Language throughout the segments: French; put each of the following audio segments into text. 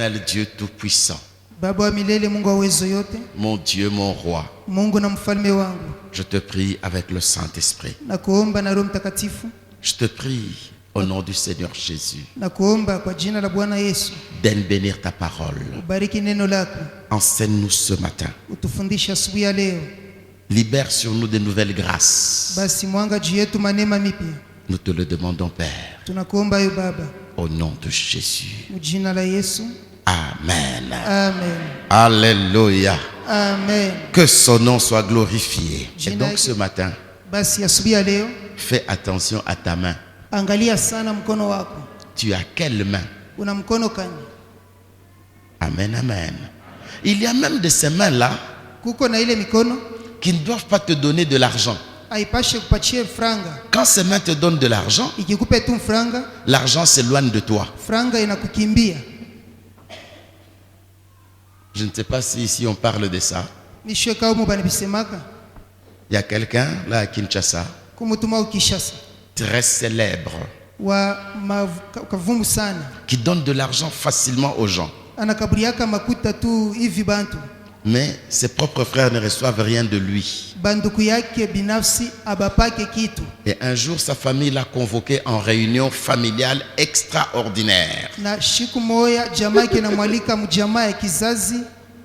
éternel Dieu tout-puissant, Baba wa milele, Mungu wa uwezo yote, mon Dieu, mon roi, Mungu na mfalme wangu, je te prie avec le Saint-Esprit. na kuomba na Roho Mtakatifu, Je te prie au nom du Seigneur Jésus na kuomba kwa jina la Bwana Yesu, d'embellir ta parole. ubariki neno lako, Enseigne-nous ce matin. utufundishe asubuhi ya leo. Libère sur nous de nouvelles grâces. Basi mwanga juu yetu manema mipya, Nous te le demandons, Père, tunakuomba yo Baba, au nom de Jésus. mjina la Yesu. Amen. Amen. Alléluia. Amen. Que son nom soit glorifié. Et Jina donc ce matin, Basi asubuhi ya leo, fais attention à ta main. angalia sana mkono wako. Tu as quelle main? Una mkono kani? Amen, amen. Il y a même de ces mains-là Kuko na ile mikono qui ne doivent pas te donner de l'argent. haipashe kupatie franga. Quand ces mains te donnent de l'argent, Ikikupe tu franga, l'argent s'éloigne de toi. franga inakukimbia. Je ne sais pas si ici on parle de ça. Nishwe kao mu banibisemaka Il y a quelqu'un là à Kinshasa, kumutuma ukishasa très célèbre, wa kavumu sana, qui donne de l'argent facilement aux gens. anakaburiaka makuta tu hivi bantu, Mais ses propres frères ne reçoivent rien de lui. banduku yake binafsi abapake kitu. Et un jour, sa famille l'a convoqué en réunion familiale extraordinaire. Na siku moya jamaa yake namwalika mjamaa ya kizazi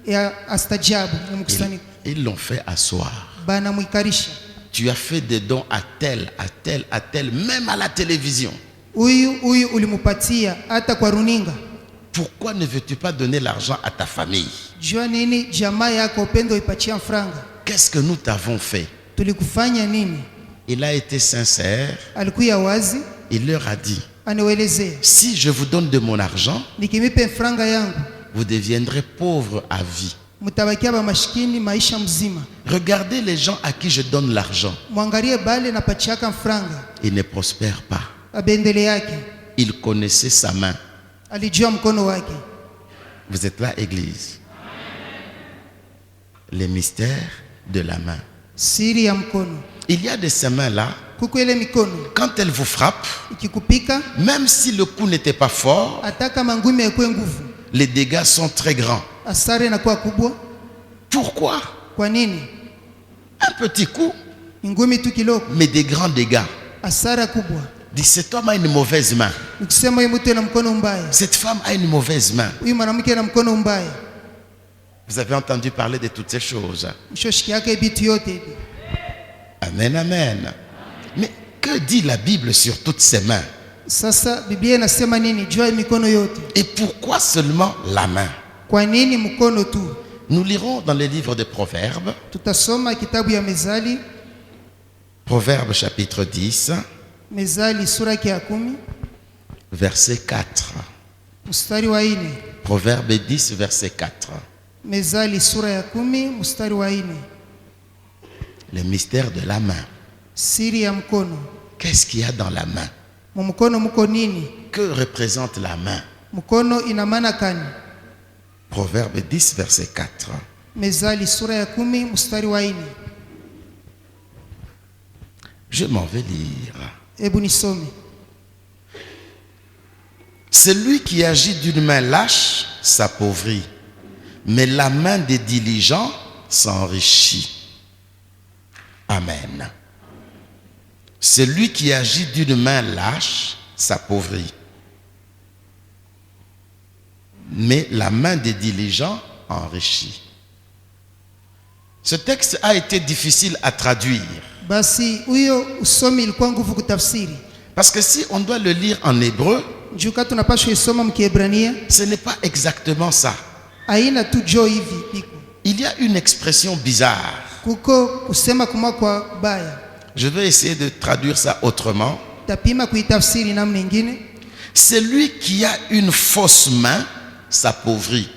ya astajabu na mkusanyiko, Ils l'ont fait asseoir. bana mwikarisha, Tu as fait des dons à tel, à tel, à tel, même à la télévision. huyu ulimupatia hata kwa runinga. Pourquoi ne veux-tu pas donner l'argent à ta famille? Jua nini jamaa yako upendo ipatia franga? Qu'est-ce que nous t'avons fait? Tulikufanya nini? Il a été sincère. Alikuya wazi, Il leur a dit, aniwelezea, si je vous donne de mon argent, nikimipe franga yangu vous deviendrez pauvres à vie. mutabakia ba mashikini maisha mzima. Regardez les gens à qui je donne l'argent. Mwangalie bale napachiaka franga, Ils ne prospèrent pas. abendele yake, Il connaissait sa main. alijua mkono wake. Vous êtes là, Église. Les mystères de la main. Siri ya mkono. Il y a de ces mains-là, Kuko ile mikono quand elles vous frappent, ikikupika, même si le coup n'était pas fort, hata kama ngumi ekwe nguvu, les dégâts sont très grands. asara inakuwa kubwa. Pourquoi? Kwa nini? Un petit coup, Ngumi tu kiloko, mais des grands dégâts. asara kubwa. Dit, cet homme a une mauvaise main. Ukisema huyu mtu ana mkono mbaya, Cette femme a une mauvaise main. huyu mwanamke ana mkono mbaya, Vous avez entendu parler de toutes ces choses. mshoshiki yake bitu yote hivi. Amen, amen. Mais que dit la Bible sur toutes ces mains? Sasa Biblia inasema nini jua ya mikono yote? Et pourquoi seulement la main? Kwa nini mkono tu? Nous lirons dans les livres de Proverbes, Tutasoma kitabu ya Mezali, Proverbes chapitre 10, Mezali sura yake ya 10 verset 4. mstari wa 4. Proverbe 10, verset 4. Mezali sura ya 10 mstari wa 4. Le mystère de la main. Siri ya mkono. Qu'est-ce qu'il y a dans la main? Mkono mko nini? Que représente la main? Mkono ina maana kani? Proverbe 10, verset 4. Mezali sura ya 10 mstari wa 4. Je m'en vais lire. Hebu nisome. Celui qui agit d'une main lâche s'appauvrit, mais la main des diligents s'enrichit. Amen. Celui qui agit d'une main lâche s'appauvrit, mais la main des diligents enrichit. Ce texte a été difficile à traduire. Basi huyo usomi ilikuwa nguvu kutafsiri. Parce que si on doit le lire en hébreu, Juka tunapaswa isoma mkiebrania, ce n'est pas exactement ça. aina tu jo hivi iko. Il y a une expression bizarre. Kuko kusema kumwa kwa baya. Je vais essayer de traduire ça autrement. Tapima kuitafsiri namna nyingine. Celui qui a une fausse main s'appauvrit.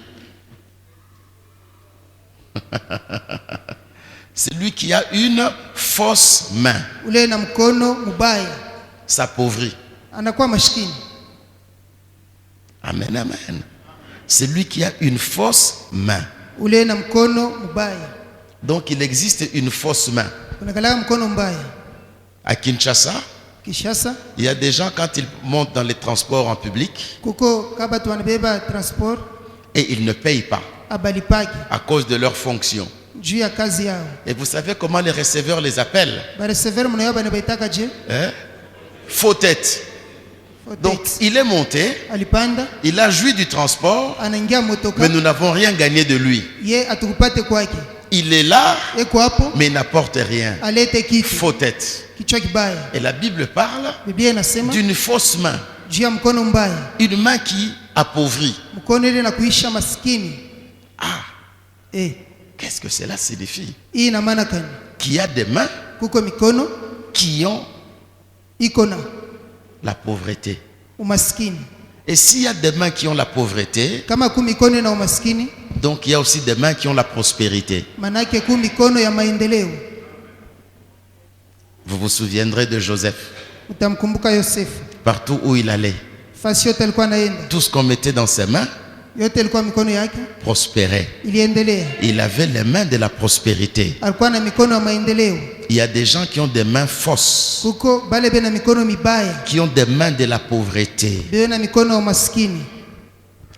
Celui qui a une fausse main Ule na mkono mubaya s'appauvrit. anakuwa maskini. Amen, amen. Celui qui a une fausse main. Ule na mkono mubaya. Donc il existe une fausse main. Kunakalaka mkono mbaya. À Kinshasa, Kishasa il y a des gens quand ils montent dans les transports en public, kuko kaba tu wanabeba transport, et ils ne payent pas abalipaki à cause de leur fonction. juu ya kazi yao. Et vous savez comment les receveurs les appellent? Baresevere mnayo banabaitaka je? Hein? Faux tête. Donc il est monté, alipanda il a joui du transport, anaingia motoka, mais nous n'avons rien gagné de lui. ye atukupate kwake, Il est là, eko hapo mais il n'apporte rien. alete kitu Faux tête. kichwa kibaya. Et la Bible parle Biblia inasema d'une fausse main. juu ya mkono mbaya, Une main qui appauvrit. mkono ile na kuisha maskini. Ah, Eh, qu'est-ce que cela signifie? hii ina maana gani? Qu'il y a des mains Kuko mikono qui ont iko na la pauvreté. umaskini. Et s'il y a des mains qui ont la pauvreté, Kama ku mikono na umaskini, donc il y a aussi des mains qui ont la prospérité. manake ku mikono ya maendeleo. Vous vous souviendrez de Joseph. Utamkumbuka Yosefu, Partout où il allait, fasi yote alikuwa anaenda, tout ce qu'on mettait dans ses mains yote ilikuwa mikono yake prospérait. iliendelea. Il avait les mains de la prospérité. Alikuwa na mikono ya maendeleo. Il y a des gens qui ont des mains fausses, Kuko bale bena mikono mibaya, qui ont des mains de la pauvreté. bena mikono ya umaskini,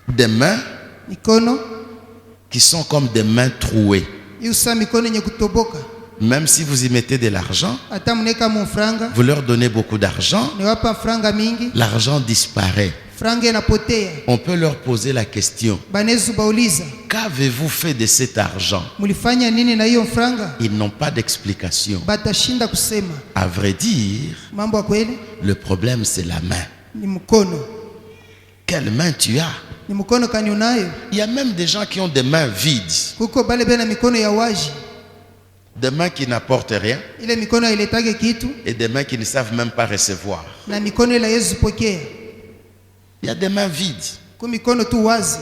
Des mains mikono qui sont comme des mains trouées. iusa mikono yenye kutoboka. Même si vous y mettez de l'argent, Hata mneka mu franga, vous leur donnez beaucoup d'argent, ni wapa franga mingi, l'argent disparaît. franga inapotea. On peut leur poser la question, Banezu bauliza, qu'avez-vous fait de cet argent? mulifanya nini na hiyo franga? Ils n'ont pas d'explication. Batashinda kusema. À vrai dire, Mambo ya kweli le problème c'est la main. ni mkono. Quelle main tu as? Ni mkono kani unayo? Il y a même des gens qui ont des mains vides, Kuko bale bena mikono ya waji, des mains qui n'apportent rien ile mikono hailetage kitu, et des mains qui ne savent même pas recevoir. na mikono ile Yesu pokea. Il y a des mains vides. Ku mikono tu wazi.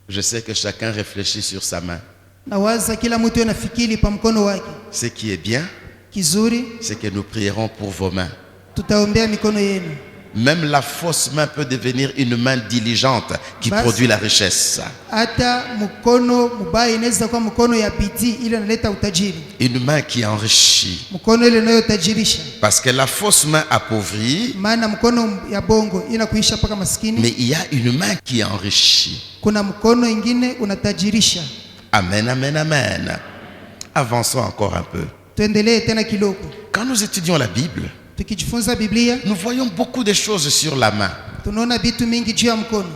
Je sais que chacun réfléchit sur sa main. Na waza kila mtu anafikiri pa mkono wake. Ce qui est bien, Kizuri c'est que nous prierons pour vos mains. tutaombea mikono yenu. Même la fausse main peut devenir une main diligente qui Basi. produit la richesse. Hata mkono mubaya inaweza kuwa mkono ya bidii ile inaleta utajiri. Une main qui enrichit. Mkono ile inayotajirisha. Parce que la fausse main appauvrit, Maana mkono ya bongo inakuisha paka maskini. mais il y a une main qui enrichit. Kuna mkono ingine unatajirisha. Amen, amen, amen. Avançons encore un peu. Tuendelee tena kidogo. Quand nous étudions la Bible, Tukijifunza Biblia, nous voyons beaucoup de choses sur la main. tunaona vitu mingi juu ya mkono.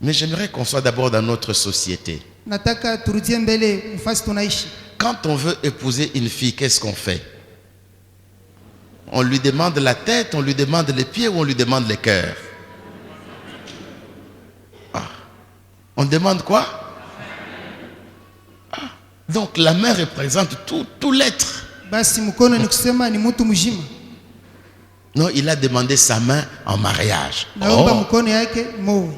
Mais j'aimerais qu'on soit d'abord dans notre société. Nataka turudie mbele mfasi tunaishi. Quand on veut épouser une fille, qu'est-ce qu'on fait? On lui demande la tête, on lui demande les pieds ou on lui demande les cœurs? Ah. On demande quoi? Ah. Donc la main représente tout l'être. Basi mkono ni kusema ni mtu mzima. Non, il a demandé sa main en mariage. Naomba Oh. mkono yake moe.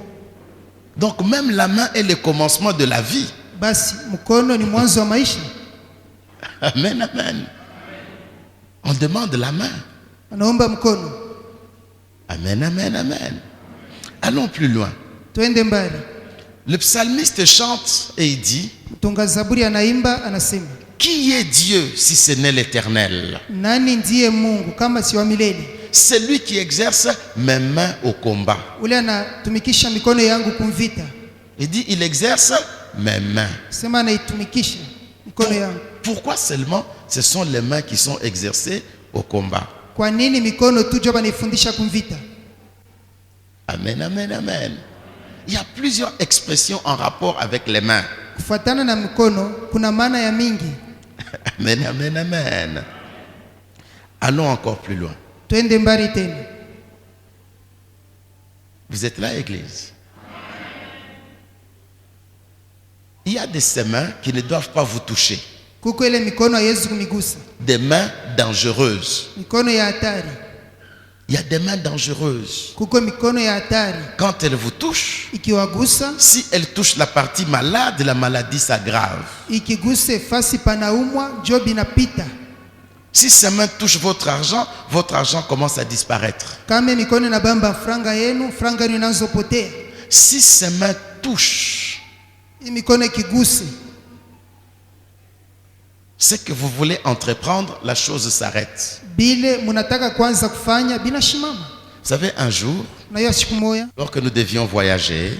Donc même la main est le commencement de la vie. Basi mkono ni mwanzo wa maisha. Amen, amen. On demande la main. Anaomba mkono. Amen, amen, amen. Allons plus loin. Twende mbali. Le psalmiste chante et il dit, Mtunga Zaburi anaimba anasema, qui est Dieu si ce n'est l'Éternel? nani ndiye Mungu kama si wa milele? C'est lui qui exerce mes mains au combat. Ule anatumikisha mikono yangu kumvita. Il dit, il exerce mes mains. Sema anaitumikisha mikono yangu. Pourquoi seulement ce sont les mains qui sont exercées au combat? Kwa nini mikono tu ndio banifundisha kumvita? Amen, amen, amen. Il y a plusieurs expressions en rapport avec les mains. Kufuatana na mikono kuna maana ya mingi. Amen, amen, amen. Allons encore plus loin. Twende mbali tena. Vous êtes là, Église? Il y a des mains qui ne doivent pas vous toucher. Kuko ile mikono haiwezi kunigusa. Des mains dangereuses. Mikono ya hatari. Il y a des mains dangereuses. Kuko mikono ya hatari. Quand elles vous touchent, Ikiwagusa, si elles touchent la partie malade, la maladie s'aggrave. ikiguse fasi panaumwa, job inapita. Si ces mains touchent votre argent commence à disparaître. Kama mikono na bamba franga yenu, franga yenu inaanza potea. Si ces mains touchent Hii mikono ikiguse, ce que vous voulez entreprendre, la chose s'arrête. bile munataka kwanza kufanya binashimama. Vous savez, un jour, Na hiyo siku moja alors que nous devions voyager,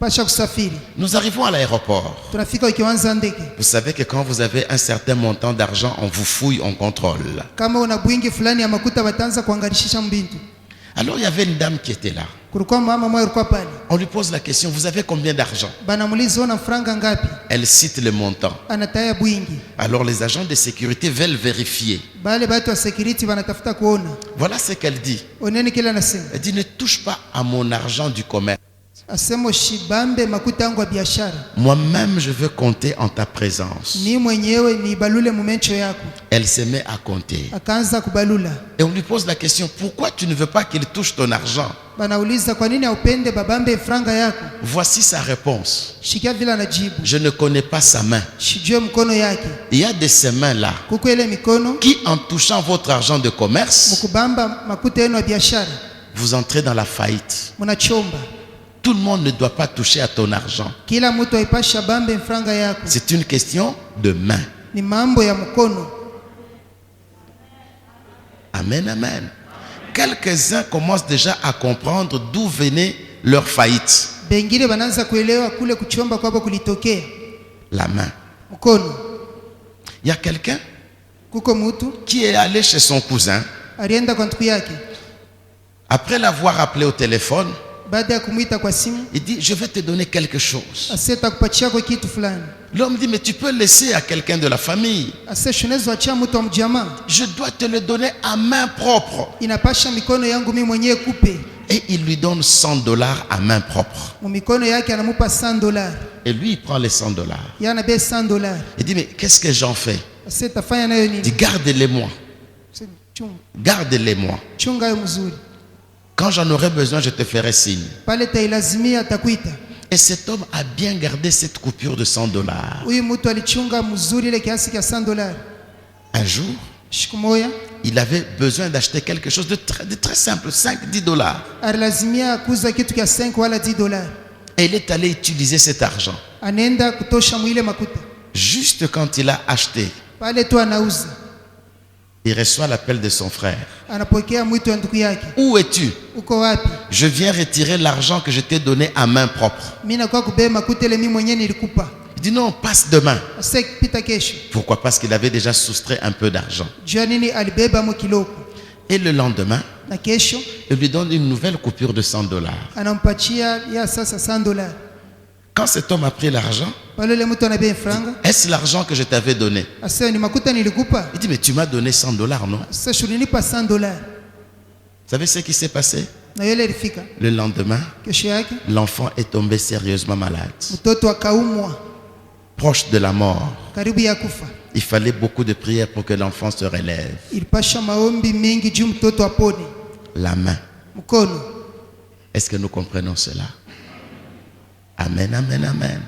pasha kusafiri. Nous arrivons à l'aéroport. Tunafika ukianza ndege. Vous savez que quand vous avez un certain montant d'argent, on vous fouille, on contrôle. Kama una bwingi fulani ya makuta wataanza kuangarishisha mbintu. Alors il y avait une dame qui était là. Kulikuwa mama mmoja alikuwa pale. On lui pose la question, vous avez combien d'argent? Banamuuliza una franga ngapi? Elle cite le montant. Anataya bwingi. Alors les agents de sécurité veulent vérifier. Bale batu wa security banatafuta kuona. Voilà ce qu'elle dit. Oneni kile anasema. Elle dit, ne touche pas à mon argent du commerce. Asemo shibambe makuta yangu ya biashara. Moi-même, je veux compter en ta présence. Ni mwenyewe ni balule mumencho yako. Elle se met à compter. Akaanza kubalula. Et on lui pose la question, pourquoi tu ne veux pas qu'il touche ton argent? Banauliza kwa nini haupende babambe franga yako? Voici sa réponse. Shikia vile anajibu. Je ne connais pas sa main. Shijue mkono yake. Il y a de ces mains-là Kuko ile mikono qui, en touchant votre argent de commerce, mukubamba makuta yenu ya biashara. vous entrez dans la faillite. Munachomba. Tout le monde ne doit pas toucher à ton argent. Kila mtu aipasha bambe franga yako. C'est une question de main. Ni mambo ya mkono. Amen, amen. Quelques-uns commencent déjà à comprendre d'où venait leur faillite. Bengine bananza kuelewa kule kuchomba kwabo kulitokea. La main. Mkono. Il y a quelqu'un Kuko mtu qui est allé chez son cousin. alienda kwa ndugu yake. Après l'avoir appelé au téléphone, Baada ya kumuita kwa simu, il dit, je vais te donner quelque chose. aseta kupatia kwa kitu fulani. L'homme dit, mais tu peux laisser à quelqu'un de la famille. Ase shunaweza achia mtu wa mjamaa. Je dois te le donner à main propre. Inapasha mikono yangu mimi mwenyewe kupe. Et il lui donne $100 à main propre. Mu mikono yake anamupa $100. Et lui, il prend les $100. Yana be $100. Il dit, mais qu'est-ce que j'en fais? Ase tafanya nayo Il dit, nini? garde-les-moi. Chunga. Garde-les-moi. Chunga yo mzuri. Quand j'en aurai besoin, je te ferai signe. Pale tailazimia atakuita. Et cet homme a bien gardé cette coupure de $100. Huyu mtu alichunga mzuri ile kiasi cha $100. Un jour, Siku moja il avait besoin d'acheter quelque chose de très simple, $5-10. alilazimia kuuza kitu cha 5 wala $10. Et il est allé utiliser cet argent. Anaenda kutosha mwile makuta. Juste quand il a acheté, Pale tu anauza. il reçoit l'appel de son frère. Anapokea mwito wa ndugu yake. Où es-tu? Uko wapi? Je viens retirer l'argent que je t'ai donné à main propre. Mimi nakuwa kubeba makuta ile mimi mwenyewe nilikupa. Il dit non, passe demain. Ase pita kesho. Pourquoi? Parce qu'il avait déjà soustrait un peu d'argent. Jua nini alibeba mo kiloko. Et le lendemain, Na kesho il lui donne une nouvelle coupure de $100. anampatia ya sasa $100. Quand cet homme a pris l'argent, Pale ile mtu anabeba franga. est-ce l'argent que je t'avais donné? Ase ni makuta nilikupa. Il dit, mais tu m'as donné $100, non? Vous Sasa shulinipa $100. savez ce qui s'est passé? Na yule ilifika. Le lendemain, Kesho yake l'enfant est tombé sérieusement malade, mtoto akaumwa proche de la mort. karibu ya kufa. Il fallait beaucoup de prières pour que l'enfant se relève. Ilipasha maombi mengi juu mtoto apone. La main. Mkono. Est-ce que nous comprenons cela? Amen, amen, amen.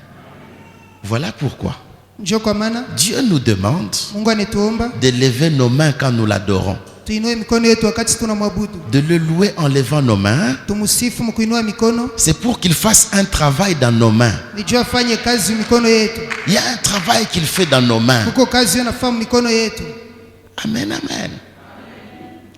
Voilà pourquoi Njoo kwa maana Dieu nous demande Mungu anatuomba de lever nos mains quand nous l'adorons, tuinue mikono yetu wakati tunamwabudu. de le louer en levant nos mains. Tumusifu mkuinua mikono. C'est pour qu'il fasse un travail dans nos mains. Nijua afanye kazi mikono yetu. Il y a un travail qu'il fait dans nos mains. Kuko kazi yanafanya mikono yetu. Amen, amen.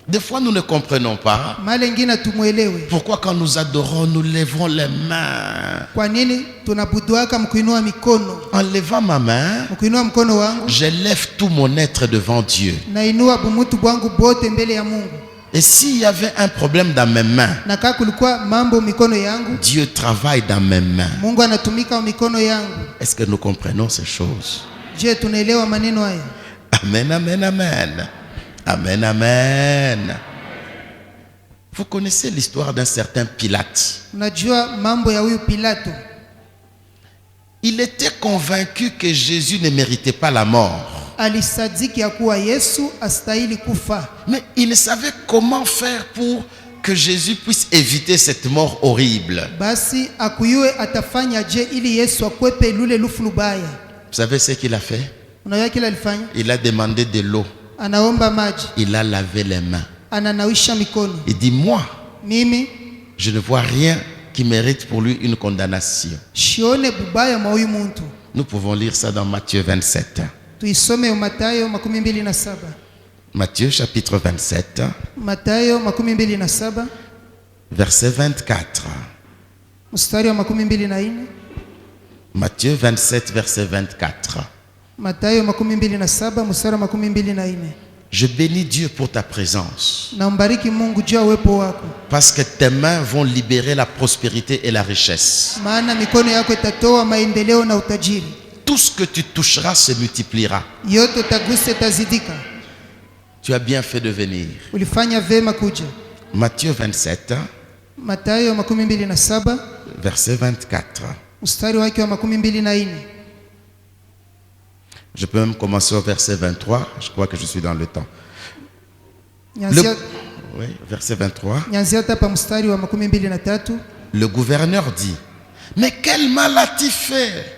Des fois, nous ne comprenons pas Mara ingine tumuelewe. pourquoi quand nous adorons, nous levons les mains. Kwa nini tunabuduaka mkuinua mikono? En levant ma main, Mkuinua mkono wangu j'élève tout mon être devant Dieu. nainua bumutu bwangu bote mbele ya Mungu. Et s'il y avait un problème dans mes mains, Na kama kulikuwa mambo mikono yangu, Dieu travaille dans mes mains. Mungu anatumika mikono yangu. Est-ce que nous comprenons ces choses? Je, tunaelewa maneno haya? Amen, amen, amen. Amen, amen. Vous connaissez l'histoire d'un certain Pilate. Unajua mambo ya huyu Pilato. Il était convaincu que Jésus ne méritait pas la mort. Alisadiki ya kuwa Yesu astahili kufa. Mais il ne savait comment faire pour que Jésus puisse éviter cette mort horrible. Basi akuyue atafanya je ili Yesu akwepe lule lufu lubaya. Vous savez ce qu'il a fait? Unajua kile alifanya? Il a demandé de l'eau. Anaomba maji. Il a lavé les mains. Ananawisha mikono. Il dit, moi, Mimi je ne vois rien qui mérite pour lui une condamnation. shione bubaya mwa huyu muntu. Nous pouvons lire ça dans Matthieu 27. Tuisome Mathayo 27. Matthieu chapitre 27, Mathayo 27 verset 24. mstari wa 24. Matthieu 27, verset 24. Mathayo 27 mstari wa 24. Je bénis Dieu pour ta présence. Nambariki Mungu juu ya uwepo wako, Parce que tes mains vont libérer la prospérité et la richesse. maana mikono yako itatoa maendeleo na utajiri. Tout ce que tu toucheras se multipliera. Yote utagusa itazidika. Tu as bien fait de venir. Ulifanya vema kuja. Matthieu 27, Mathayo 27 verset 24. mstari wake wa 24. Je peux même commencer au verset 23. Je crois que je suis dans le temps. Oui, verset 23. Nyanzia hapa mstari wa 23. Le gouverneur dit, mais quel mal a-t-il fait?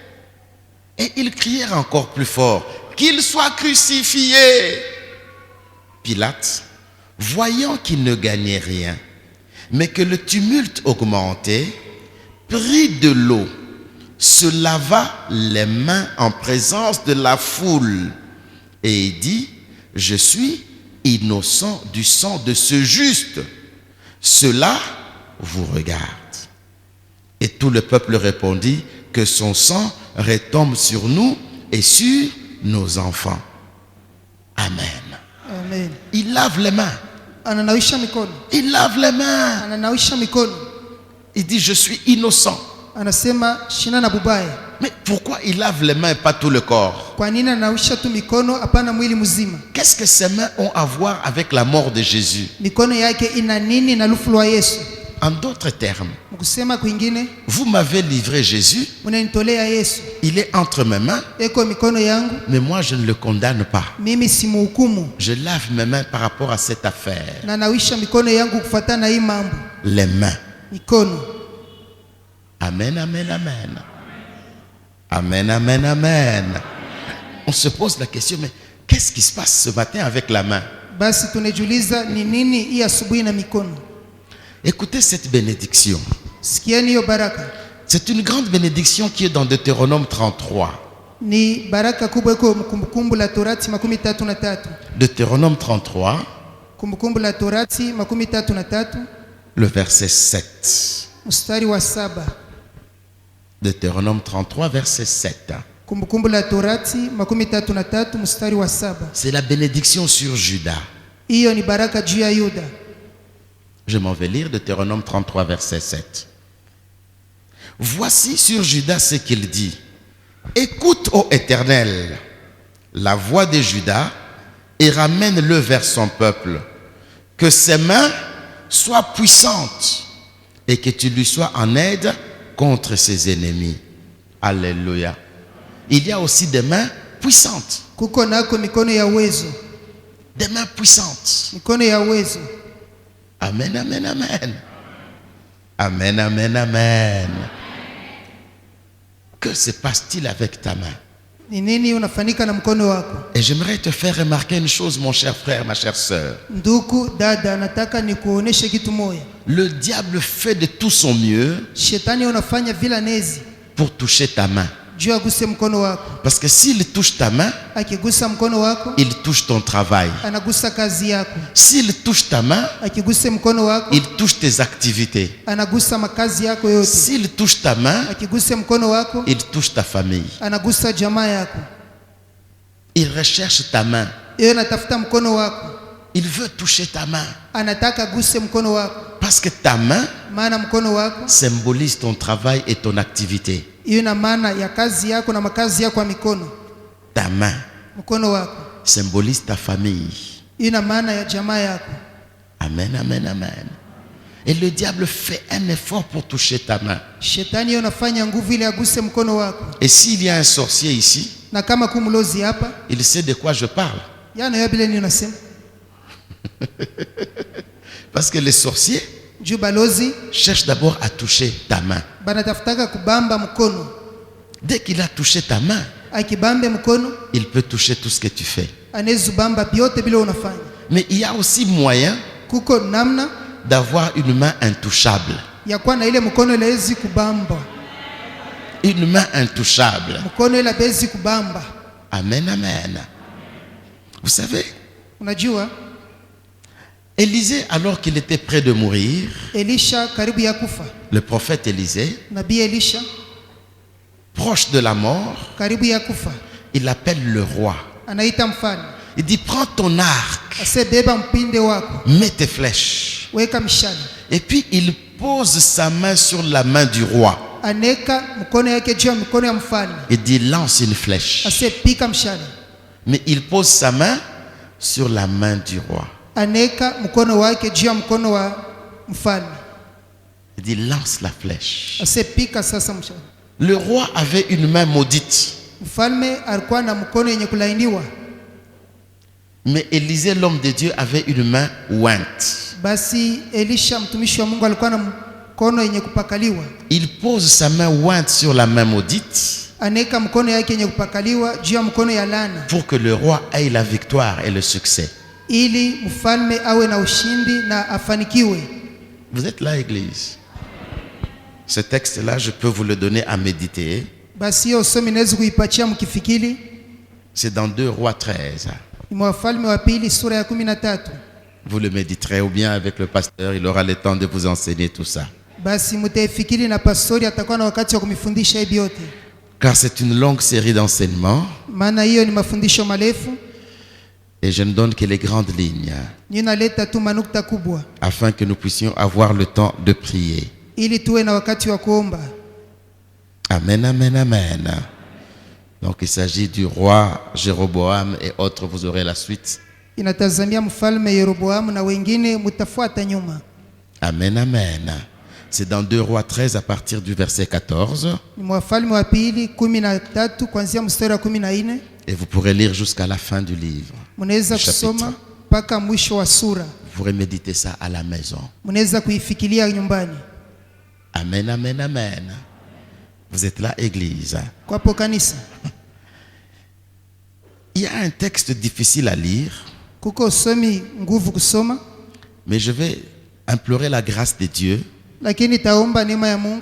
Et ils crièrent encore plus fort, qu'il soit crucifié. Pilate, voyant qu'il ne gagnait rien, mais que le tumulte augmentait, prit de l'eau, se lava les mains en présence de la foule et dit, je suis innocent du sang de ce juste. Cela vous regarde. Et tout le peuple répondit, que son sang retombe sur nous et sur nos enfants. Amen. Amen. Il lave les mains. Ananawisha mikono. Il lave les mains. Ananawisha mikono. Il dit, je suis innocent. Anasema shina na bubaya. Mais pourquoi il lave les mains et pas tout le corps? Kwa nini ananawisha tu mikono hapana mwili mzima? Qu'est-ce que ces mains ont à voir avec la mort de Jésus? Mikono yake ina nini na lufu lwa Yesu? En d'autres termes, Mkusema kwingine, vous m'avez livré Jésus, mnanitolea Yesu. il est entre mes mains, Eko mikono yangu, mais moi je ne le condamne pas. mimi simuhukumu. Je lave mes mains par rapport à cette affaire. Na nawisha mikono yangu kufuatana hii mambo. Les mains. Mikono. Amen, amen, amen. Amen, amen, amen. On se pose la question, mais qu'est-ce qui se passe ce matin avec la main? Basi tunajiuliza ni nini hii asubuhi na mikono? Écoutez cette bénédiction. Sikieni hiyo baraka. C'est une grande bénédiction qui est dans Deutéronome 33. Ni baraka kubwa iko Kumbukumbu la Torati 33. Deutéronome 33, Kumbukumbu la Torati 33 le verset 7. mstari wa 7. Deutéronome 33, verset 7. Kumbukumbu la Torati 33 mstari wa 7. C'est la bénédiction sur Judas. Hiyo ni baraka juu ya Yuda. Je m'en vais lire Deutéronome 33, verset 7. Voici sur Judas ce qu'il dit. Écoute, ô Éternel, la voix de Judas et ramène-le vers son peuple. Que ses mains soient puissantes et que tu lui sois en aide contre ses ennemis. Alléluia. Il y a aussi des mains puissantes. Kuko nako mikono ya uwezo. Des mains puissantes. Mikono ya uwezo. Amen, amen, amen. Amen, amen, amen. Que se passe-t-il avec ta main? Ni nini unafanyika na mkono wako? Et j'aimerais te faire remarquer une chose, mon cher frère, ma chère sœur. Ndugu, dada, nataka nikuoneshe kitu moja. Le diable fait de tout son mieux Shetani unafanya vila nezi pour toucher ta main. juu aguse mkono wako. Parce que s'il touche ta main, Akigusa mkono wako, il touche ton travail. anagusa kazi yako. S'il touche ta main, Akiguse mkono wako, il touche tes activités. anagusa makazi yako yote. S'il touche ta main, Akiguse mkono wako, il touche ta famille. anagusa jamaa yako. Il recherche ta main. Yeye anatafuta mkono wako. Il veut toucher ta main. Anataka aguse mkono wako. Parce que ta main Maana mkono wako symbolise ton travail et ton activité. hiyo ina maana ya kazi yako na makazi yako ya mikono. Ta main Mkono wako symbolise ta famille. hiyo ina maana ya jamaa yako. Amen, amen, amen. Et le diable fait un effort pour toucher ta main. Shetani yeye anafanya nguvu ili aguse mkono wako. Et s'il y a un sorcier ici, Na kama kumlozi hapa, il sait de quoi je parle. yana yeye bila nini unasema? Parce que les sorciers Juu balozi cherchent d'abord à toucher ta main. banatafutaka kubamba mkono. Dès qu'il a touché ta main, Akibambe mkono, il peut toucher tout ce que tu fais. anaweza bamba vyote bila unafanya. Mais il y a aussi moyen Kuko namna d'avoir une main intouchable. ya kuwa na ile mkono ile hezi kubamba. Une main intouchable. Mkono ile hezi kubamba. Amen, amen. Vous savez, Unajua Élisée, alors qu'il était près de mourir, Elisha karibu ya kufa. le prophète Élisée, Nabii Elisha proche de la mort, karibu ya kufa, il appelle le roi. anaita mfalme, Il dit, prends ton arc, ase beba mpinde wako, mets tes flèches. weka mshale. Et puis il pose sa main sur la main du roi. Aneka mkono yake juu ya mikono ya mfalme, Il dit, lance une flèche. ase pika mshale. Mais il pose sa main sur la main du roi. Aneka mkono wake juu ya mkono wa mfalme, Il dit, lance la flèche. ase pika sasa mshale. Le roi avait une main maudite. Mfalme alikuwa na mkono yenye kulainiwa, Mais Élisée, l'homme de Dieu, avait une main ointe. basi Elisha mtumishi wa Mungu alikuwa na mkono yenye kupakaliwa. Il pose sa main ointe sur la main maudite Aneka mkono yake yenye kupakaliwa juu ya mkono ya laana, pour que le roi ait la victoire et le succès. ili mfalme awe na ushindi na afanikiwe. Vous êtes là, Église? Ce texte-là, je peux vous le donner à méditer. Basi hiyo somi naweza kuipatia mkifikiri. C'est dans 2 Rois 13. Ni Wafalme wa pili sura ya 13. Vous le méditerez ou bien avec le pasteur, il aura le temps de vous enseigner tout ça. Basi mtaifikiri na pastori atakuwa na wakati wa kumifundisha hivi yote, Car c'est une longue série d'enseignements maana hiyo ni mafundisho marefu. et je ne donne que les grandes lignes Ninaleta tu manukta kubwa afin que nous puissions avoir le temps de prier. ili tuwe na wakati wa kuomba. Amen, amen, amen. Donc il s'agit du roi Jéroboam et autres, vous aurez la suite. Inatazamia mfalme Yeroboamu na wengine mtafuata nyuma. Amen, amen. C'est dans 2 Rois 13 à partir du verset 14. Ni Wafalme wa pili 13 kuanzia mstari wa 14. Et vous pourrez lire jusqu'à la fin du livre. Mnaweza Chapitre. kusoma mpaka mwisho wa sura. Vous pourrez méditer ça à la maison. Mnaweza kuifikiria nyumbani. Amen, amen, amen. Vous êtes là, Église. Kwapo kanisa Il y a un texte difficile à lire, kuko somi nguvu kusoma, mais je vais implorer la grâce de Dieu lakini taomba neema ya Mungu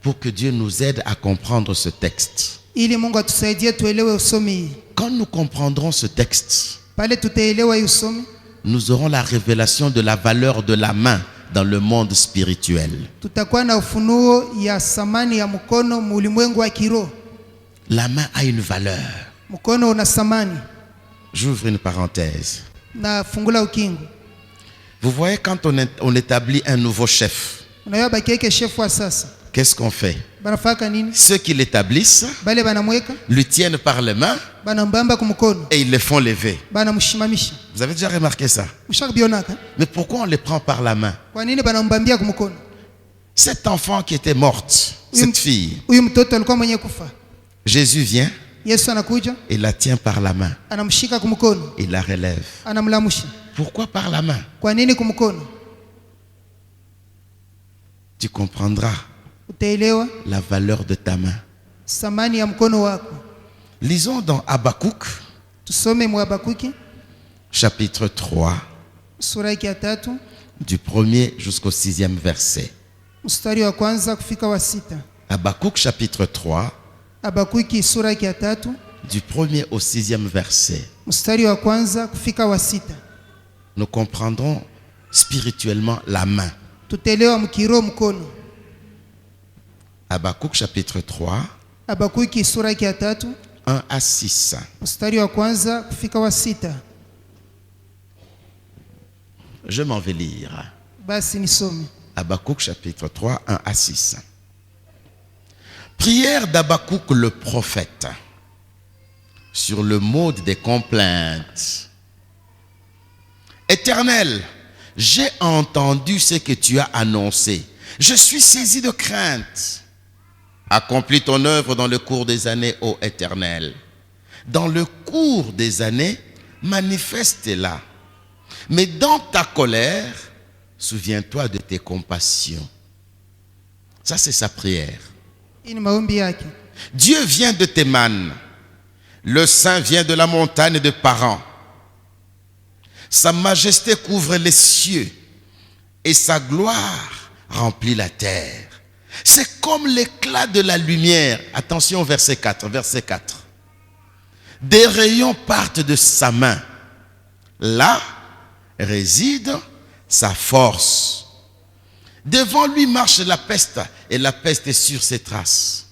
pour que Dieu nous aide à comprendre ce texte. ili Mungu atusaidie tuelewe usomi hii. Quand nous comprendrons ce texte, Pale tutaelewa hii usomi, nous aurons la révélation de la valeur de la main dans le monde spirituel. tutakuwa na ufunuo ya samani ya mkono muulimwengu wa kiroho. La main a une valeur. Mkono una samani. J'ouvre une parenthèse. Na fungula ukingo. Vous voyez, quand on établit un nouveau chef, Unajua bakieke chef wa sasa qu'est-ce qu'on fait? banafaka nini? Ceux qui l'établissent Bale banamweka, le tiennent par les mains banambamba kumkono, et ils le font lever. banamshimamisha. Vous avez déjà remarqué ça? Mshakabionaka? Mais pourquoi on les prend par la main? Kwa nini banambambia kumkono? Cette enfant qui était morte, cette fille, Huyu mtoto alikuwa mwenye kufa. Jésus vient Yesu anakuja, et la tient par la main. anamshika kumkono, Il la relève. anamlamusha. Pourquoi par la main? Kwa nini kumkono? Tu comprendras Utaelewa la valeur de ta main. samani ya mkono wako. Lisons dans Habakkuk, Tusome Mwabakuki chapitre 3, sura yake ya 3 du 1er jusqu'au 6e verset. mstari wa kwanza kufika wa 6. Habakkuk, chapitre 3, Habakuki sura yake ya 3 du 1er au 6e verset. mstari wa kwanza kufika wa 6. Nous comprendrons spirituellement la main. Tutaelewa mkiro mkono. Habakkuk, chapitre 3, Habakuki sura yake ya 3 1 à 6. mstari wa kwanza kufika wa 6. Je m'en vais lire. Basi nisome. Habakkuk, chapitre 3, 1 à 6. Prière d'Habakkuk le prophète sur le mode des complaintes. Éternel, j'ai entendu ce que tu as annoncé. Je suis saisi de crainte. Accomplis ton œuvre dans le cours des années, ô Éternel. Dans le cours des années, manifeste-la. Mais dans ta colère, souviens-toi de tes compassions. Ça, c'est sa prière. Hii ni maombi yake. Dieu vient de Théman. Le Saint vient de la montagne de Paran. Sa majesté couvre les cieux et sa gloire remplit la terre. C'est comme l'éclat de la lumière. Attention, verset 4. Verset 4. Des rayons partent de sa main. Là réside sa force. Devant lui marche la peste, et la peste est sur ses traces.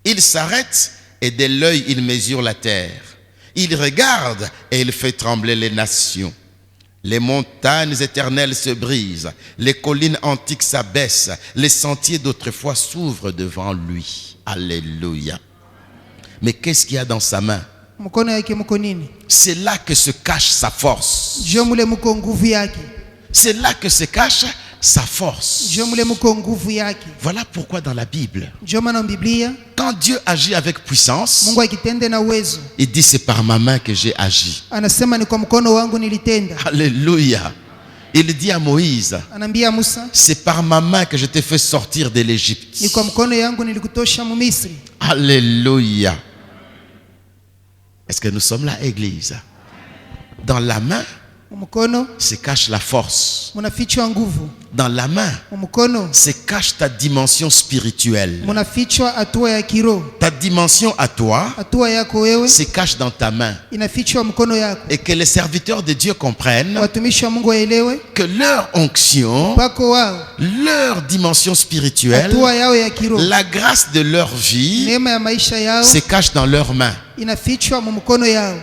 Il s'arrête, et de l'œil il mesure la terre. Il regarde, et il fait trembler les nations. Les montagnes éternelles se brisent, les collines antiques s'abaissent, les sentiers d'autrefois s'ouvrent devant lui. Alléluia. Mais qu'est-ce qu'il y a dans sa main? Mkono yake mko nini? C'est là que se cache sa force. Ndio mule mko nguvu yake. C'est là que se cache sa force. Ndio mule mko nguvu yake. Voilà pourquoi dans la Bible, Ndio maana Biblia, quand Dieu agit avec puissance, Mungu akitende na uwezo, il dit c'est par ma main que j'ai agi. anasema ni kwa mkono wangu nilitenda. Alléluia. Il dit à Moïse, Anaambia Musa, c'est par ma main que je t'ai fait sortir de l'Égypte. ni kwa mkono yangu nilikutosha mu Misri. Alléluia. Est-ce que nous sommes là, Église? Dans la main Mkono se cache la force. munafichwa nguvu. Dans la main Mkono se cache ta dimension spirituelle. munafichwa hatua ya kiroho. Ta dimension à toi Hatua yako wewe se cache dans ta main. inafichwa mkono yako. Et que les serviteurs de Dieu comprennent Watumishi wa Mungu waelewe que leur onction, pako wao, leur dimension spirituelle, hatua yao ya kiroho, la grâce de leur vie neema ya maisha yao se cache dans leurs mains. inafichwa mu mkono yao.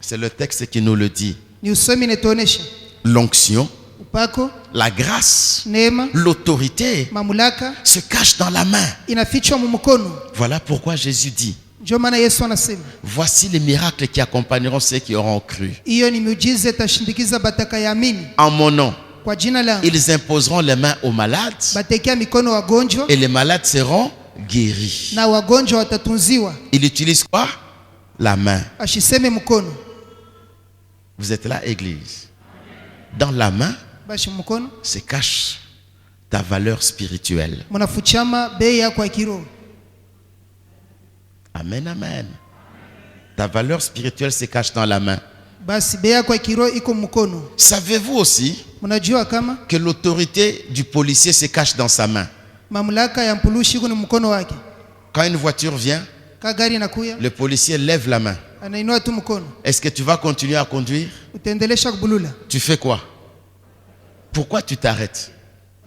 C'est le texte qui nous le dit. Ni usomi inatuonesha L'onction, upako, la grâce, neema, l'autorité mamlaka se cache dans la main. inafichwa mu mkono. Voilà pourquoi Jésus dit, Ndio maana Yesu anasema voici les miracles qui accompagneront ceux qui auront cru. hiyo ni miujiza itashindikiza batakayaamini. En mon nom, Kwa jina langu ils imposeront les mains aux malades batekea mikono wagonjwa et les malades seront guéris. na wagonjwa watatunziwa. Il utilise quoi? La main. Ashiseme mkono, Vous êtes là, Église. Dans la main bashi mkono se cache ta valeur spirituelle. munafuchama bei yako ya kiroho. Amen, amen. Ta valeur spirituelle se cache dans la main. Basi bei yako ya kiroho iko mkono. Savez-vous aussi Mnajua kama que l'autorité du policier se cache dans sa main? mamlaka ya mpulushi iko ni mkono wake. Quand une voiture vient, Ka gari inakuya, le policier lève la main. anainua tu mkono. Est-ce que tu vas continuer à conduire? Utaendelesha kubulula. Tu fais quoi? Pourquoi tu t'arrêtes?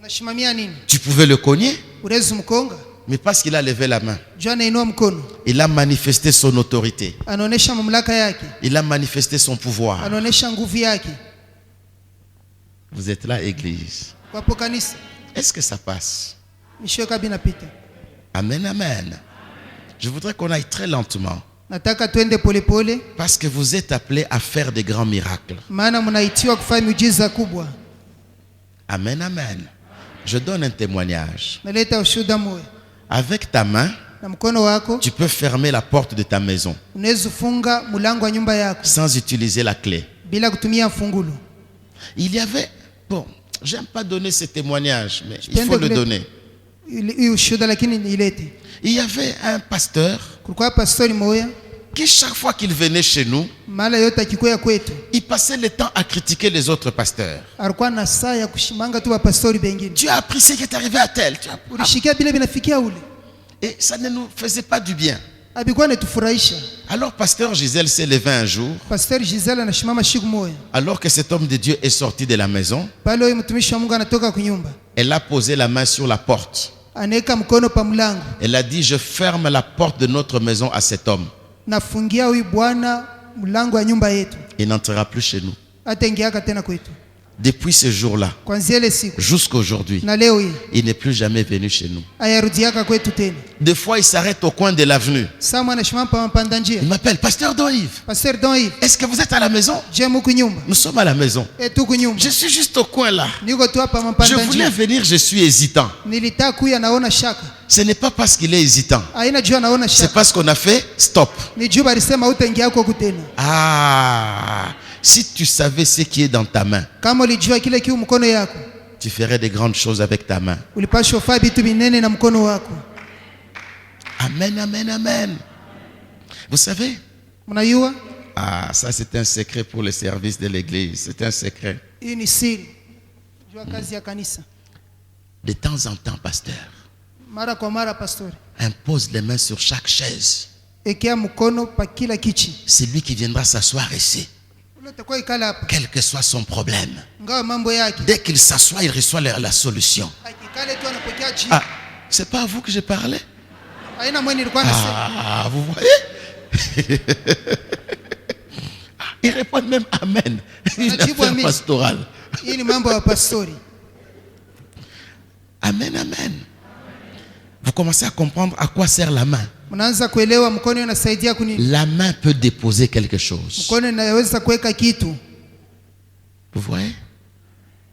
Unashimamia nini? Tu pouvais le cogner, Urezi mkonga, mais parce qu'il a levé la main, jua anainua mkono. il a manifesté son autorité. Anaonesha mamlaka yake, Il a manifesté son pouvoir. anaonesha nguvu yake. Vous êtes là, Église. Kwapo kanisa, Est-ce que ça passe? misho kabina pita. Amen, amen. Je voudrais qu'on aille très lentement Nataka twende polepole, parce que vous êtes appelés à faire des grands miracles. maana mnaitiwa kufanya miujiza kubwa. Amen, amen. Je donne un témoignage. Naleta ushuhuda moyo. Avec ta main, Na mkono wako tu peux fermer la porte de ta maison unaweza funga mlango wa nyumba yako sans utiliser la clé. bila kutumia mfungulo. Il y avait, bon, j'aime pas donner ce témoignage, mais il faut le donner. Hii ushuhuda lakini ilete. Il y avait un pasteur Kulikuwa pastori moya, qui chaque fois qu'il venait chez nous, mara yote akikuya kwetu, il passait le temps à critiquer les autres pasteurs. alikuwa na saa ya kushimanga tu pastori bengine. Tu as appris ce qui est arrivé à tel. Ulishikia bila binafikia ule. Et ça ne nous faisait pas du bien. Abikuwa netufurahisha. Alors pasteur Gisèle s'est levé un jour, Pastori Gisela anashimama siku moya. alors que cet homme de Dieu est sorti de la maison, Pale huyo mtumishi wa Mungu anatoka kunyumba. elle a posé la main sur la porte. Anaweka mkono pa mlango. Elle a dit, je ferme la porte de notre maison à cet homme. Nafungia huyu bwana mlango wa nyumba yetu. Il n'entrera plus chez nous. Hata ingiaka tena kwetu. Depuis ce jour-là, Kwanzia ile siku jusqu'à aujourd'hui, na leo hii il n'est plus jamais venu chez nous. ayarudiaka kwetu tena. Des fois, il s'arrête au coin de l'avenue. Saa mwana shimama pa mpanda njia. Il m'appelle, pasteur Don-Yves, Pastor Don Yves, est-ce que vous êtes à la maison? je muku nyumba. Nous sommes à la maison. Tuku nyumba. Je suis juste au coin là. Niko tu hapa Je mpanda voulais njia. venir, je suis hésitant. Nilitaka kuya naona shaka. Ce n'est pas parce qu'il est hésitant. Haina jua naona C'est shaka. parce qu'on a fait stop. Ni jua alisema utaingia huko kutena. Ah, si tu savais ce qui est dans ta main, Kama ulijua kile kiu mkono yako, tu ferais de grandes choses avec ta main. ulipaswa ufanye vitu vinene na mkono wako. Amen, amen, amen. Vous savez, Mnajua? ah, ça c'est un secret pour le service de l'église. C'est un secret. Hii ni siri. Jua kazi ya kanisa. De temps en temps, pasteur, Mara kwa mara pastori, impose les mains sur chaque chaise. ekea mkono pa kila kichi. C'est lui qui viendra s'asseoir ici. ule atakuwa ikala hapa Quel que soit son problème. ngawa mambo yake Dès qu'il s'assoit, il reçoit la solution. akikale tu anapokea jibu. Ah, c'est pas à vous que je parlais. Haina mwenye nilikuwa nasema. Ah, vous voyez. Il répond même Amen. Une affaire pastorale. Hii ni mambo ya pastori. Amen, amen. Vous commencez à comprendre à quoi sert la main. Mnaanza kuelewa mkono unasaidia kunini? La main peut déposer quelque chose. Mkono inaweza kuweka kitu. Vous voyez?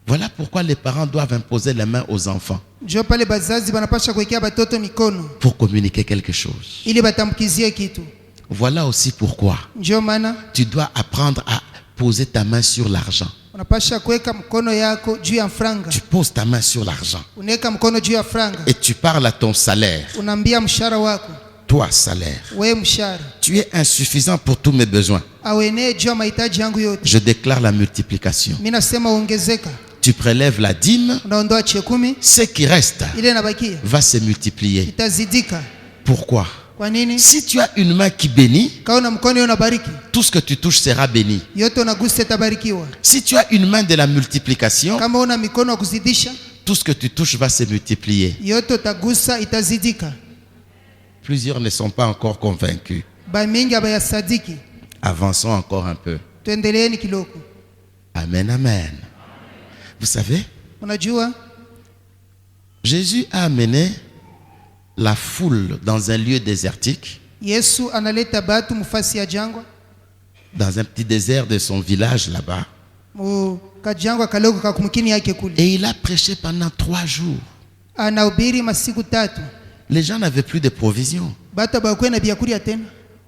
Voilà pourquoi les parents doivent imposer la main aux enfants. Njoo pale bazazi banapasha kuwekea batoto mikono Pour communiquer quelque chose. ili batamkizie kitu. Voilà aussi pourquoi Njoo maana tu dois apprendre à poser ta main sur l'argent. unapasha kuweka mkono yako juu ya franga. Tu poses ta main sur l'argent. Unaweka mkono juu ya franga. Et tu parles à ton salaire. Unaambia mshahara wako. Toi, salaire. Wewe mshahara. Tu es insuffisant pour tous mes besoins. Awenee juu ya mahitaji yangu yote. Je déclare la multiplication. Mimi nasema ongezeka. Tu prélèves la dîme. Unaondoa chekumi. Ce qui reste Ile inabakia va se multiplier. itazidika. Pourquoi? Kwa nini? Si tu as une main qui bénit, Kama una mkono unabariki, tout ce que tu touches sera béni. yote unagusa itabarikiwa. Si tu as une main de la multiplication, Kama una mikono ya kuzidisha, tout ce que tu touches va se multiplier. yote utagusa itazidika. Plusieurs ne sont pas encore convaincus. Bamingi abayasadiki. Avançons encore un peu. Tuendeleeni kidogo. Amen, amen. Vous savez, Unajua Jésus a amené la foule dans un lieu désertique, Yesu analeta batu mufasi ya jangwa, dans un petit désert de son village là-bas. mu kajangwa kaloko kakumkini yake kule. Et il a prêché pendant 3 jours. Anahubiri masiku 3. Les gens n'avaient plus de provisions. Batu bakuwe na byakulia tena.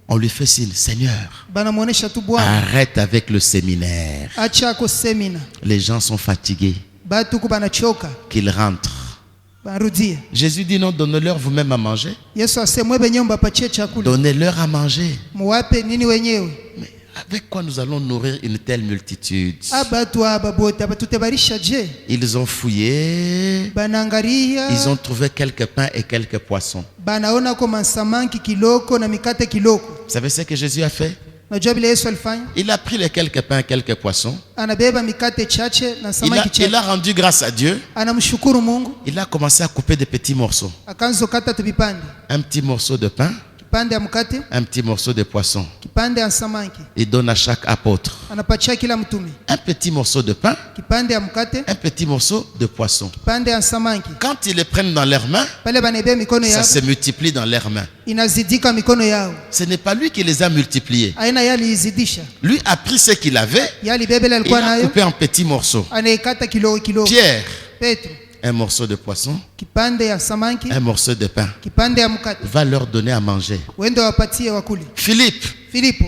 On lui fait signe, Seigneur, Banamuonesha tu Bwana, arrête avec le séminaire. acha ko semina. Les gens sont fatigués, Batu ku banachoka, qu'ils rentrent. barudia. Jésus dit non, donnez-leur vous-même à manger. Yesu asemwe benyewe mpatie chakula. Donnez-leur à manger. Muwape nini wenyewe? Mais avec quoi nous allons nourrir une telle multitude? Abatu aba bote abatutebarisha je? Ils ont fouillé, Banangaria, ils ont trouvé quelques pains et quelques poissons. banaona ko mansamanki kiloko na mikate kiloko. Vous savez ce que Jésus a fait? Najua vile Yesu alifanya? Il a pris les quelques pains et quelques poissons. Anabeba mikate chache na samaki Il chache. a rendu grâce à Dieu. Anamshukuru Mungu, Il a commencé à couper des petits morceaux. akaanza kata tubipande. Un petit morceau de pain, Kipande ya mkate, un petit morceau de poisson. kipande ya samaki. Il donne à chaque apôtre Anapatia kila mtume. un petit morceau de pain, Kipande ya mkate, un petit morceau de poisson. kipande ya samaki. Quand ils les prennent dans leurs mains, Pale banebea mikono ça yao, se multiplie dans leurs mains. inazidika mikono yao. Ce n'est pas lui qui les a multipliés. Aina yali izidisha. Lui a pris ce qu'il avait, Yali bebele il alikuwa a nayo, coupé en petits morceaux. anaikata kidogo kidogo. Pierre, Petro, un morceau de poisson, kipande ya samaki, un morceau de pain. kipande ya mkate. Va leur donner à manger. Wende wapatie wakule. Philippe, Filipo,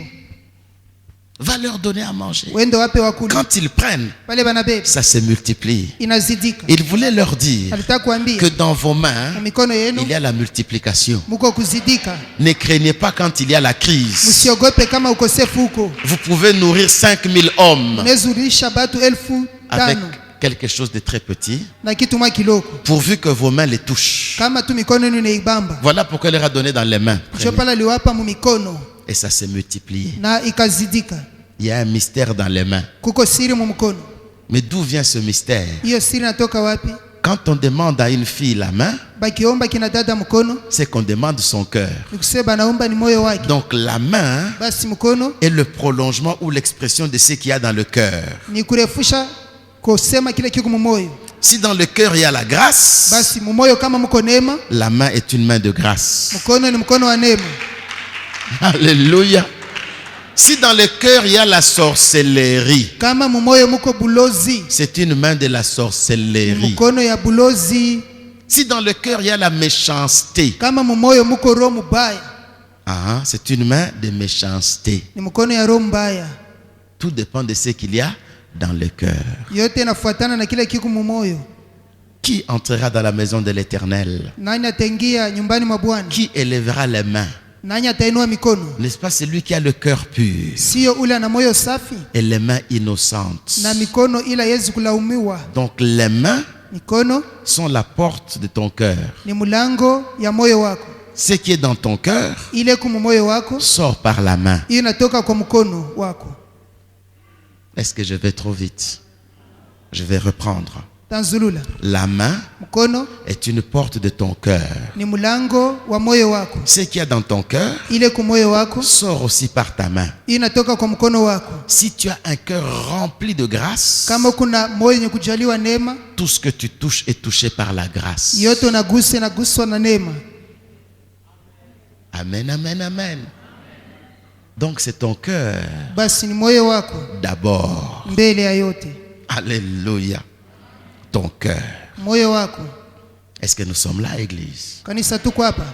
va leur donner à manger. wende wape wakule. Quand ils prennent, Pale banabeba, ça se multiplie. inazidika. Il voulait leur dire Alitaka kuambia que dans vos mains, na mikono yenu il y a la multiplication. muko kuzidika. Ne craignez pas quand il y a la crise. Msiogope kama ukosefu huko. Vous pouvez nourrir 5000 hommes Unezurisha batu 5,000 avec quelque chose de très petit, na kitu mwa kiloko. pourvu que vos mains les touchent. Kama tu mikono yenu inaibamba. Voilà pourquoi il leur a donné dans les mains. Sio pala liwapa mu mikono Et ça s'est multiplié. na ikazidika. Il y a un mystère dans les mains. Kuko siri mu mkono. Mais d'où vient ce mystère? Hiyo siri natoka wapi? Quand on demande à une fille la main, Bakiomba kina dada mkono, c'est qu'on demande son cœur. nikusema naomba ni moyo wake. Donc la main Basi mkono est le prolongement ou l'expression de ce qu'il y a dans le cœur. ni kurefusha kusema kile kiko mu moyo. Si dans le cœur il y a la grâce, Basi mu moyo kama mko neema, la main est une main de grâce. mkono ni mkono wa neema. Alléluia. Si dans le cœur il y a la sorcellerie, Kama mu moyo muko bulozi, c'est une main de la sorcellerie. mkono ya bulozi. Si dans le cœur il y a la méchanceté, Kama mu moyo muko roho mubaya, c'est une main de méchanceté. ni mkono ya roho mbaya. Tout dépend de ce qu'il y a dans le cœur. Yote inafuatana na kile kiko mu moyo. Qui entrera dans la maison de l'Éternel? Nani ataingia nyumbani mwa Bwana? Qui élèvera les mains? Nani atainua mikono? N'est-ce pas celui qui a le cœur pur Sio ule ana moyo safi et les mains innocentes? na mikono ila yezi kulaumiwa. Donc les mains Mikono sont la porte de ton cœur. ni mulango ya moyo wako. Ce qui est dans ton cœur Ile kumu moyo wako sort par la main. hiyo inatoka kwa mkono wako. Est-ce que je vais trop vite? Je vais reprendre. Tanzulula. La main Mkono est une porte de ton cœur. ni mlango wa moyo wako. Ce qu'il y a dans ton cœur Ile kwa moyo wako sort aussi par ta main. inatoka kwa mkono wako. Si tu as un cœur rempli de grâce, Kama kuna moyo wenye kujaliwa neema, tout ce que tu touches est touché par la grâce. yote unaguswa na neema. Amen, amen, amen. Donc c'est ton cœur Basi ni moyo wako d'abord. mbele ya yote. Alléluia. Ton cœur. Moyo wako. Est-ce que nous sommes là, Église? Kanisa tuko hapa.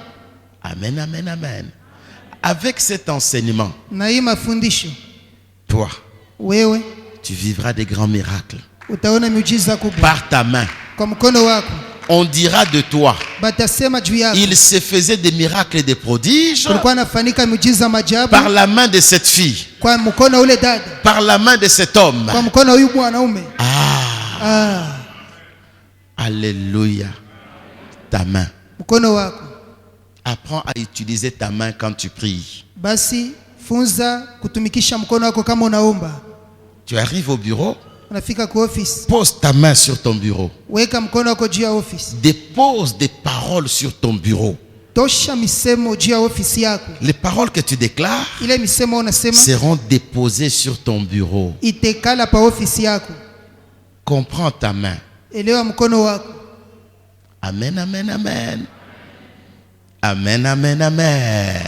Amen, amen, amen. Avec cet enseignement, Na hii mafundisho, toi, wewe tu vivras des grands miracles. utaona miujiza kubwa Par ta main, kwa mkono wako. on dira de toi, Batasema juu yako il se faisait des miracles et des prodiges kulikuwa nafanyika miujiza majabu par la main de cette fille, kwa mkono ule dada, par la main de cet homme. kwa mkono huyu mwanaume. Ah, alléluia. Ta main. Mkono wako. Apprends à utiliser ta main quand tu pries. Basi funza kutumikisha mkono wako kama unaomba. Tu arrives au bureau, Unafika kwa office, pose ta main sur ton bureau. weka mkono wako juu ya office. Dépose des paroles sur ton bureau. Tosha misemo juu ya office yako. Les paroles que tu déclares Ile misemo unasema seront déposées sur ton bureau. itekala pa office yako. Comprends ta main. Elewa mkono wako. Amen, amen, amen. Amen, amen, amen.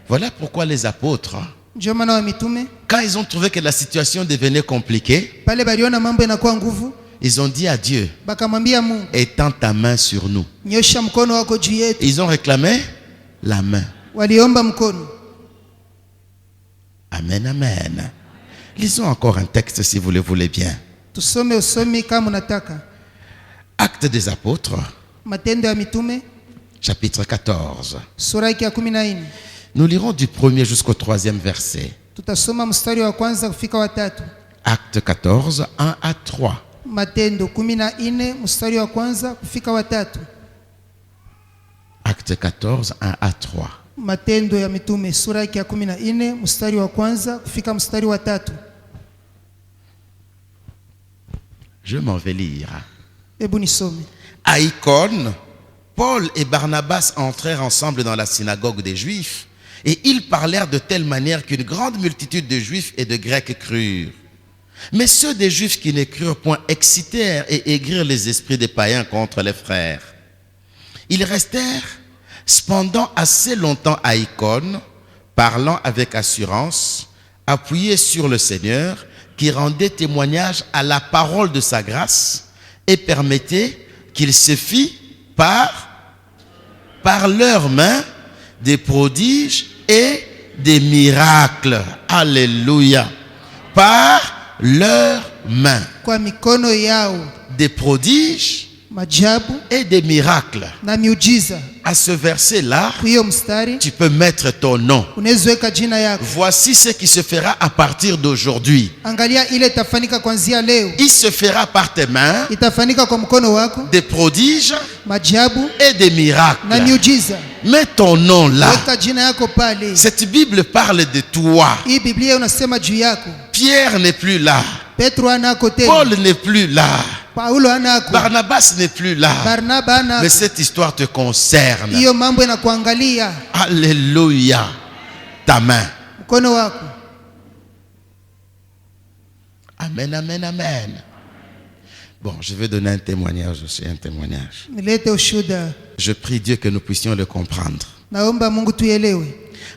Voilà pourquoi les apôtres, Ndio maana wa mitume quand ils ont trouvé que la situation devenait compliquée, pale baliona mambo inakuwa nguvu, ils ont dit à Dieu, bakamwambia Mungu, étends ta main sur nous. nyosha mkono wako juu yetu. Ils ont réclamé la main. Waliomba mkono. Amen, amen. Lisons encore un texte si vous le voulez bien. Tusome usomi kama unataka. Actes des apôtres, Matendo ya mitume chapitre 14. sura ya 14. Nous lirons du 1er jusqu'au 3e verset. Tutasoma mstari wa kwanza kufika wa 3. Actes 14, 1 à 3. Matendo 14 mstari wa kwanza kufika wa 3. Actes 14, 1 à 3. Matendo ya mitume sura ya 14 mstari wa kwanza kufika mstari wa 3. Je m'en vais lire. Hebu nisome. À Icône, Paul et Barnabas entrèrent ensemble dans la synagogue des Juifs et ils parlèrent de telle manière qu'une grande multitude de Juifs et de Grecs crurent. Mais ceux des Juifs qui ne crurent point excitèrent et aigrirent les esprits des païens contre les frères. Ils restèrent cependant assez longtemps à Icône, parlant avec assurance, appuyés sur le Seigneur, qui rendait témoignage à la parole de sa grâce et permettait qu'il se fît par leurs mains des prodiges et des miracles. Alléluia. Par leurs mains. Kwa mikono yao Des prodiges majabu et des miracles. na miujiza. À ce verset-là, Kwa hiyo mstari tu peux mettre ton nom. unaweza weka jina yako. Voici ce qui se fera à partir d'aujourd'hui. Angalia ile itafanyika kuanzia leo. Il se fera par tes mains Itafanyika kwa mkono wako des prodiges majabu et des miracles. na miujiza. Mets ton nom là. Weka jina yako pale. Cette Bible parle de toi. Hii Biblia unasema juu yako. Pierre n'est plus là. Petro anako tena. Paul n'est plus là. Paulo anako. Barnabas n'est plus là. Barnaba anako. Mais cette histoire te concerne. Hiyo mambo inakuangalia. Alléluia. Ta main. Mkono wako. Amen, amen, amen. Bon, je vais donner un témoignage aussi, un témoignage. Nilete ushuhuda. Je prie Dieu que nous puissions le comprendre. Naomba Mungu tuelewe.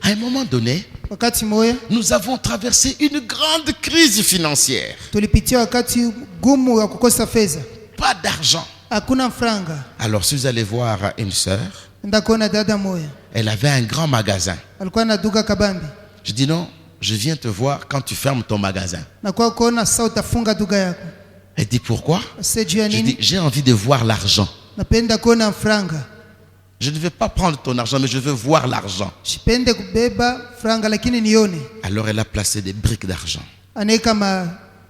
À un moment donné, Wakati moya nous avons traversé une grande crise financière. tulipitia wakati gumu wa kukosa fedha. Pas d'argent. Hakuna franga. Alors, si vous allez voir une sœur, Nenda kuona dada moya. elle avait un grand magasin. Alikuwa na duka kabambi. Je dis non, je viens te voir quand tu fermes ton magasin. Na kwa kuona sasa utafunga duka yako. Elle dit pourquoi? Sasa juu ya Je dis nini? j'ai envie de voir l'argent. Napenda kuona franga. Je ne veux pas prendre ton argent, mais je veux voir l'argent. Sipende kubeba franga lakini nione. Alors elle a placé des briques d'argent. Anaweka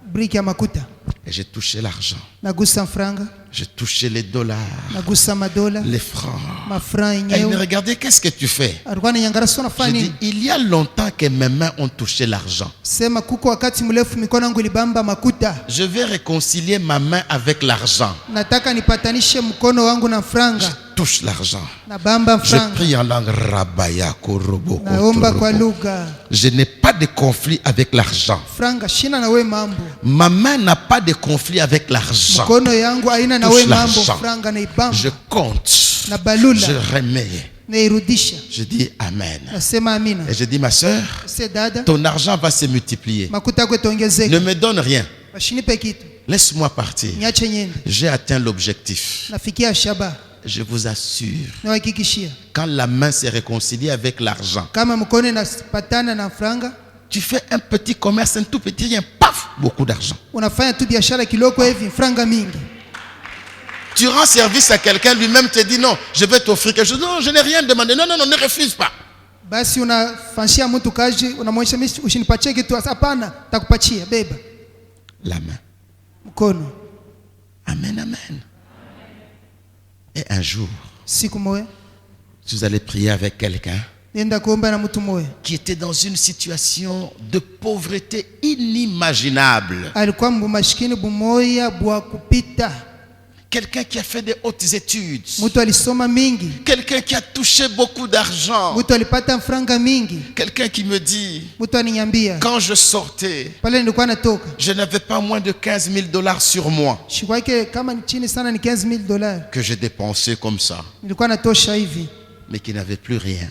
briki ya makuta. Et j'ai touché l'argent. Nagusa franga, J'ai touché les dollars, nagusa madola, les francs. mafran Et il me yenyewe. regardait, qu'est-ce que tu fais? Alikuwa ananiangalia sio nafanya J'ai dit, nini? il y a longtemps que mes mains ont touché l'argent. Sema kuko wakati mrefu mikono yangu ilibamba makuta. Je vais réconcilier ma main avec l'argent. Nataka nipatanishe mkono wangu na Je franga. touche l'argent. Na bamba Je franga. prie en langue rabaya korobo. Naomba kwa lugha. Je n'ai pas de conflit avec l'argent. Franga shina na we mambo. Ma main n'a pas de conflit avec l'argent. Mkono yangu haina na Touche we mambo. l'argent. Franga na ibamba. Je compte. Na balula. Je remets. Na irudisha. Je dis Amen. Nasema amina. Et je dis, ma soeur, Se dada. ton argent va se multiplier. Makuta yako itaongezeka. Ne me donne rien. Bashinipe kitu. Laisse-moi partir. Niache nyende. J'ai atteint l'objectif. Nafikia shaba. Je vous assure, Nawahakikishia. quand la main s'est réconciliée avec l'argent, Kama mkono inapatana na franga, tu fais un petit commerce, un tout petit rien, paf, beaucoup d'argent. unafanya tu biashara kiloko hivi franga mingi. Tu rends service à quelqu'un, lui-même te dit non, je vais t'offrir quelque chose. Non, je n'ai rien demandé. Non, non, non, ne refuse pas. Basi unafanyia mtu kazi, unamwonyesha mimi usinipatie kitu, hapana, takupatia, beba. La main. Mkono. Amen, amen. Et un jour, Siku moja vous allez prier avec quelqu'un nenda kuomba na mtu moja. qui était dans une situation de pauvreté inimaginable. Alikuwa mbumaskini bumoya bwa kupita. Quelqu'un qui a fait des hautes études. Mtu alisoma mingi. Quelqu'un qui a touché beaucoup d'argent. Mtu alipata franga mingi. Quelqu'un qui me dit, Mtu aniambia, quand je sortais, pale nilikuwa natoka. je n'avais pas moins de 15 000 dollars sur moi Shikwake kama ni chini sana ni $15,000. que je dépensais comme ça, Nilikuwa natosha hivi. mais qui n'avait plus rien.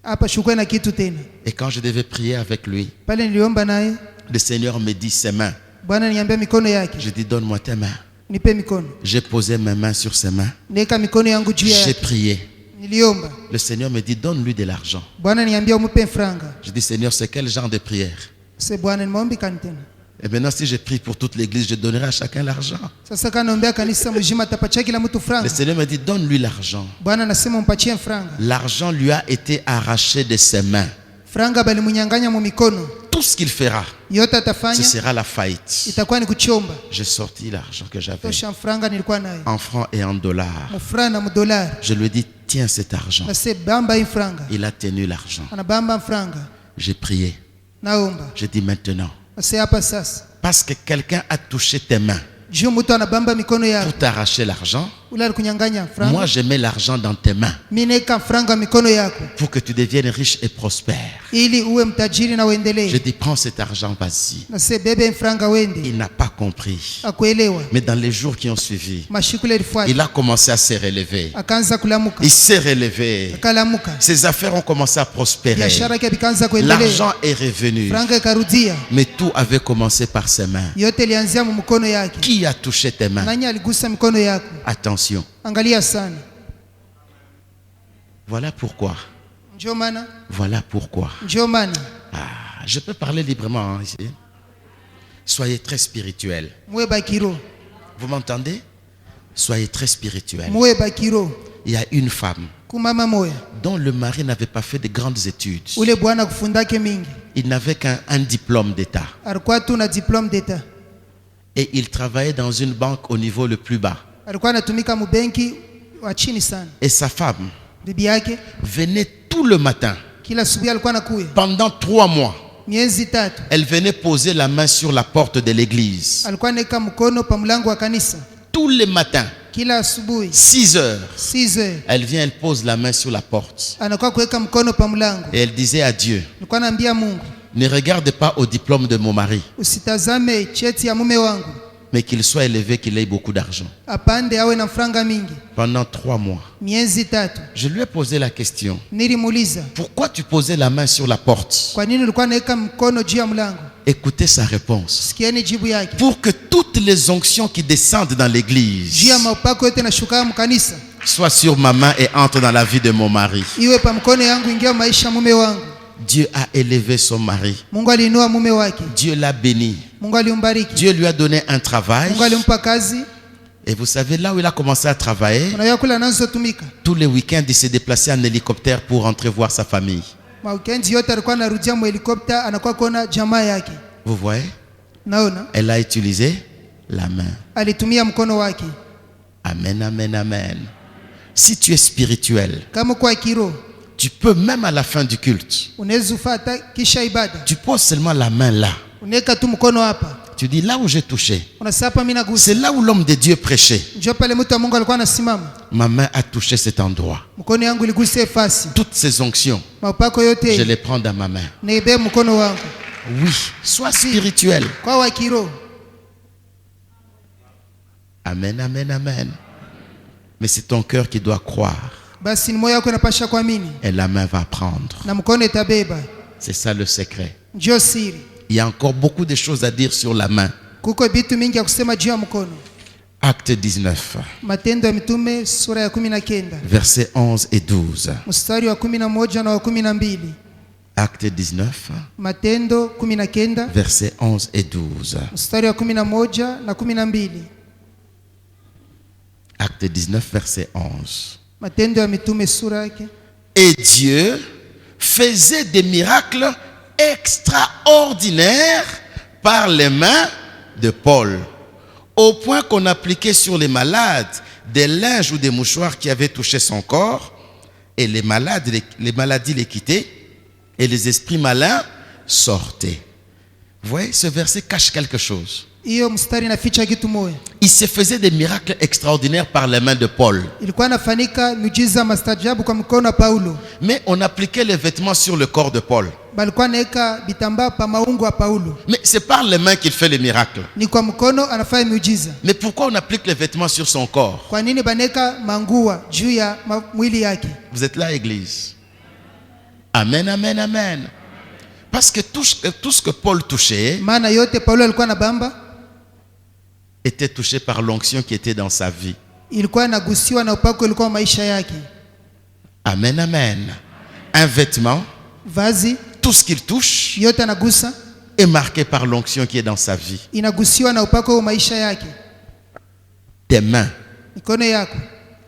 Hapa shukwe na kitu tena. Et quand je devais prier avec lui, Pale niliomba naye, le Seigneur me dit ses mains. Bwana niambia mikono yake. Je dis, donne-moi tes mains. Nipe mikono. J'ai posé mes mains sur ses mains. Neka mikono yangu juu J'ai yake. prié. Niliomba. Le Seigneur me dit, donne-lui de l'argent. Bwana niambia umupe franga. Je dis, Seigneur, c'est quel genre de prière? Se Bwana ni maombi kani tena. Et maintenant, si je prie pour toute l'église, je donnerai à chacun l'argent. Sasa kana naombea kanisa mzima tapatia kila mtu Le franga. Seigneur me dit, donne-lui l'argent. Bwana anasema umpatie franga. L'argent lui a été arraché de ses mains. Franga bali munyanganya mu mikono. Tout ce qu'il fera, Yote ce atafanya sera la faillite. itakuwa ni kuchomba. J'ai sorti l'argent que j'avais Tosha franga nilikuwa nayo. en francs et en dollars. Mu franga na mu dollar. Je lui ai dit, tiens cet argent. Na se bamba hii franga. Il a tenu l'argent. Anabamba franga. J'ai prié. Naomba. J'ai dit maintenant, Na se hapa sasa. parce que quelqu'un a touché tes mains Juu mtu anabamba mikono pour yako. t'arracher l'argent, Ule alikunyanganya franga. moi je mets l'argent dans tes mains Mimi neka franga mikono yako. pour que tu deviennes riche et prospère. Ili uwe mtajiri na Je uendelee. dis, prends cet argent, vas-y. Na se bebe franga wende. Il n'a pas compris. Akuelewa. Mais dans les jours qui ont suivi, Mashikule ilifuata. il a commencé à se relever. Akaanza kulamuka. Il s'est relevé. Akalamuka. Ses affaires ont commencé à prospérer. Biashara yake ikaanza kuendelea. L'argent est revenu. Franga ikarudia. Mais tout avait commencé par ses mains. Yote ilianzia mu mkono yake. Qui a touché tes mains? Nani aligusa mikono yako? Attention. Angalia sana. Voilà pourquoi. Njoo maana. Voilà pourquoi. Njoo maana. Ah, je peux parler librement hein, ici. Soyez très spirituel. Muwe bakiro. Vous m'entendez? Soyez très spirituel. Muwe bakiro. Il y a une femme Kumama moya. dont le mari n'avait pas fait de grandes études. Ule bwana kufundake mingi. Il n'avait qu'un diplôme d'État. Alikuwa tu na diplome d'etat. Et il travaillait dans une banque au niveau le plus bas. Alikuwa anatumika mu benki wa chini sana. Et sa femme Bibi yake venait tout le matin. kila asubuhi alikuwa anakuya. Pendant 3 mois, Miezi 3. elle venait poser la main sur la porte de l'église. Alikuwa anaweka mkono pa mlango wa kanisa. Tous les matins, Kila asubuhi 6 heures, 6 heures elle vient, elle pose la main sur la porte. anakuwa kuweka mkono pa mlango. Et elle disait à Dieu, Nilikuwa naambia Mungu, ne regarde pas au diplôme de mon mari, usitazame cheti ya mume wangu. mais qu'il soit élevé, qu'il ait beaucoup d'argent. Apande awe na franga mingi. Pendant 3 mois, Miezi 3. je lui ai posé la question, Nilimuuliza, pourquoi tu posais la main sur la porte? kwa nini ulikuwa naweka mkono juu ya mlango? Écoutez sa réponse. Sikieni jibu yake. Pour que toutes les onctions qui descendent dans Juu l'église ya maupako yote na shuka mkanisa. soient sur ma main et entrent dans la vie de mon mari. Iwe pa mkono yangu ingia maisha mume wangu. Dieu a élevé son mari. Mungu aliinua mume wake. Dieu l'a béni. Mungu alimbariki. Dieu lui a donné un travail. Mungu alimpa kazi. Et vous savez, là où il a commencé à travailler, Unajua kula anazotumika. tous les week-ends, il s'est déplacé en hélicoptère pour rentrer voir sa famille. Weekend yote alikuwa anarudia mu helikopta anakuwa kuona jamaa yake. Vous voyez? Naona Elle a utilisé la main. alitumia mkono wake. Amen, amen, amen. Si tu es spirituel, Kama kwa kiroho tu peux même à la fin du culte, unaweza ufata kisha ibada, tu poses seulement la main là. unaweka tu mkono hapa, Tu dis là où j'ai touché. unasapa mimi nagusa. C'est là où l'homme de Dieu prêchait. Njoo pale mtu wa Mungu alikuwa anasimama, Ma main a touché cet endroit. mkono yangu iligusa fasi. Toutes ces onctions, Mapako je yote les prends dans ma main. nibe mkono wangu. Oui, sois spirituel. Kwa wa kiroho, Amen, amen, amen. Mais c'est ton cœur qui doit croire. basi ni moyo wako unapasha kuamini Et la main va prendre. na mkono itabeba. C'est ça le secret. Njoo siri. Il y a encore beaucoup de choses à dire sur la main. Kuko vitu mingi ya kusema juu ya mkono. Acte 19, Matendo ya Mitume sura ya 19 versets 11 et 12. mstari wa 11 na wa 12. Acte 19, Matendo 19 versets 11 et 12. mstari wa 11 na 12. Acte 19, verset 11. Matendo ya Mitume sura yake. Et Dieu faisait des miracles extraordinaires par les mains de Paul, au point qu'on appliquait sur les malades des linges ou des mouchoirs qui avaient touché son corps, et les maladies les quittaient, et les esprits malins sortaient. Vous voyez, ce verset cache quelque chose. Hiyo mstari inaficha kitu moja. Il se faisait des miracles extraordinaires par les mains de Paul. Ilikuwa inafanyika miujiza mastajabu kwa mkono wa Paulo. Mais on appliquait les vêtements sur le corps de Paul. Balikuwa naeka bitambaa pa maungu wa Paulo. Mais c'est par les mains qu'il fait les miracles. Ni kwa mkono anafanya miujiza. Mais pourquoi on applique les vêtements sur son corps? Kwa nini baneka mangua juu ya mwili yake? Vous êtes là, Église? Amen, amen, amen. Parce que tout ce que Paul touchait Maana yote Paulo alikuwa na bamba était touché par l'onction qui était dans sa vie. ilikuwa inagusiwa na upako ulikuwa maisha yake. Amen, amen. Un vêtement, Vazi tout ce qu'il touche yote anagusa est marqué par l'onction qui est dans sa vie. inagusiwa na upako wa maisha yake. Tes mains Mikono yako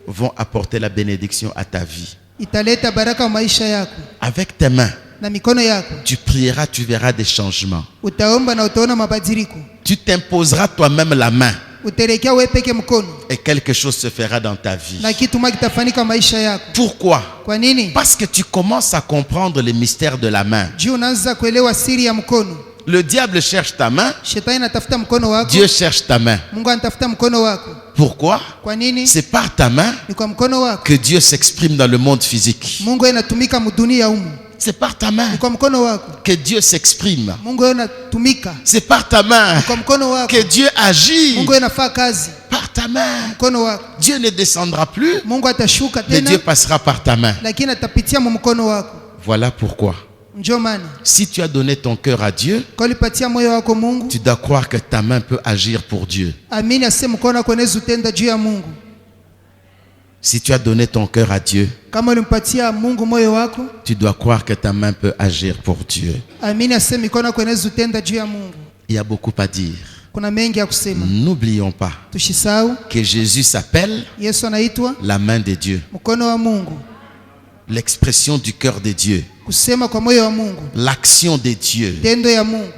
vont apporter la bénédiction à ta vie. italeta baraka wa maisha yako. Avec tes mains, Na mikono yako tu prieras, tu verras des changements. utaomba na utaona mabadiliko. Tu t'imposeras toi-même la main Utaelekea wewe peke mkono et quelque chose se fera dans ta vie. na kitu moja kitafanyika maisha yako. Pourquoi? Kwa nini? Parce que tu commences à comprendre les mystères de la main. Juu unaanza kuelewa siri ya mkono. Le diable cherche ta main, Shetani anatafuta mkono wako, Dieu cherche ta main. Mungu anatafuta mkono wako. Pourquoi? Kwa nini? C'est par ta main Ni kwa mkono wako que Dieu s'exprime dans le monde physique. Mungu anatumika mdunia humu. C'est par ta main Ni kwa mkono wako que Dieu s'exprime. Mungu anatumika. C'est par ta main Ni kwa mkono wako que Dieu agit. Mungu anafanya kazi. Par ta main. Mkono wako Dieu ne descendra plus, Mungu atashuka mais Dieu tena, passera par ta main. lakini atapitia mu mkono wako. Voilà pourquoi. Njoo maana Si tu as donné ton cœur à Dieu, kwa ulipatia moyo wako Mungu, tu dois croire que ta main peut agir pour Dieu. amini ase mkono wako unaweza utenda juu ya Mungu. Si tu as donné ton cœur à Dieu, Kama ulimpatia Mungu moyo wako, tu dois croire que ta main peut agir pour Dieu. amini ase mikono wako unaweza utenda juu ya Mungu. Il y a beaucoup à dire. Kuna mengi ya kusema. N'oublions pas Tushisahau que Jésus s'appelle Yesu anaitwa la main de Dieu, mkono wa Mungu, l'expression du cœur de Dieu, kusema kwa moyo wa Mungu, l'action de Dieu. tendo ya Mungu.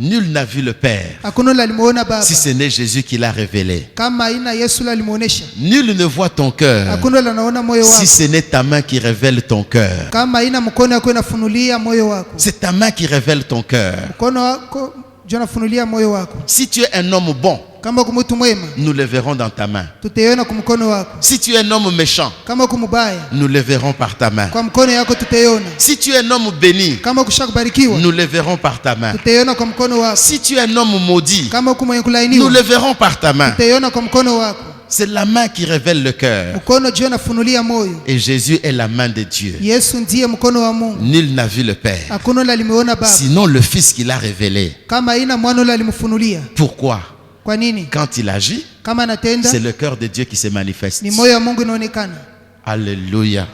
Nul n'a vu le Père, Hakuna ule alimuona Baba si ce n'est Jésus qui l'a révélé. kama aina Yesu ule alimuonesha. Nul ne voit ton cœur, Hakuna ule anaona moyo si wako ce n'est ta main qui révèle ton cœur. kama aina mkono wako inafunulia moyo wako. C'est ta main qui révèle ton cœur. Mkono wako ndio unafunulia moyo wako. Si tu es un homme bon, Kama kumutu mwema nous le verrons dans ta main. tutaiona kwa mkono wako. Si tu es un homme méchant, Kama kumubaya nous le verrons par ta main. kwa mkono yako tutaiona. Si tu es un homme béni, Kama kushakubarikiwa nous le verrons par ta main. tutaiona kwa mkono wako. Si tu es un homme maudit, Kama kumwenye nous kulainiwa le verrons par ta main. tutaiona kwa mkono wako. C'est la main qui révèle le cœur. Mkono ndio unafunulia moyo. Et Jésus est la main de Dieu. Yesu ndiye mkono wa Mungu. Nul n'a vu le Père, Hakuna ule alimuona Baba sinon le Fils qui l'a révélé. kama aina mwana ule alimfunulia. Pourquoi? Kwa nini? Quand il agit, Kama anatenda c'est le cœur de Dieu qui se manifeste. ni moyo wa Mungu inaonekana. Alléluia.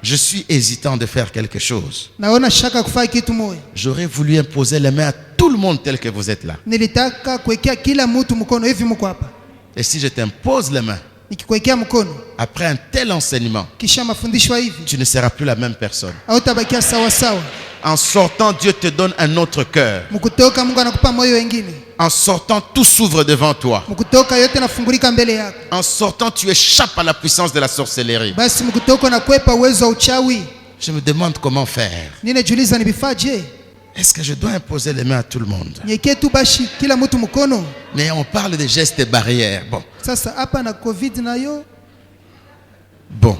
Je suis hésitant de faire quelque chose. Naona shaka kufanya kitu moja. J'aurais voulu imposer les mains à tout le monde tel que vous êtes là. Nilitaka kuwekea kila mtu mkono hivi, mko hapa. Et si je t'impose les mains, Nikikuwekea mkono après un tel enseignement, kisha mafundisho hivi, tu ne seras plus la même personne. hautabakia sawa sawa. En sortant, Dieu te donne un autre cœur. Mkutoka Mungu anakupa moyo wengine. En sortant, tout s'ouvre devant toi. Mkutoka yote nafungulika mbele yako. En sortant, tu échappes à la puissance de la sorcellerie. Basi mkutoka nakwepa uwezo wa uchawi. Je me demande comment faire. Ninajiuliza nibifaje? Est-ce que je dois imposer les mains à tout le monde? Nyeke tu bashi kila mtu mkono. Mais on parle de gestes barrières. Sasa hapa na COVID nayo. Bon.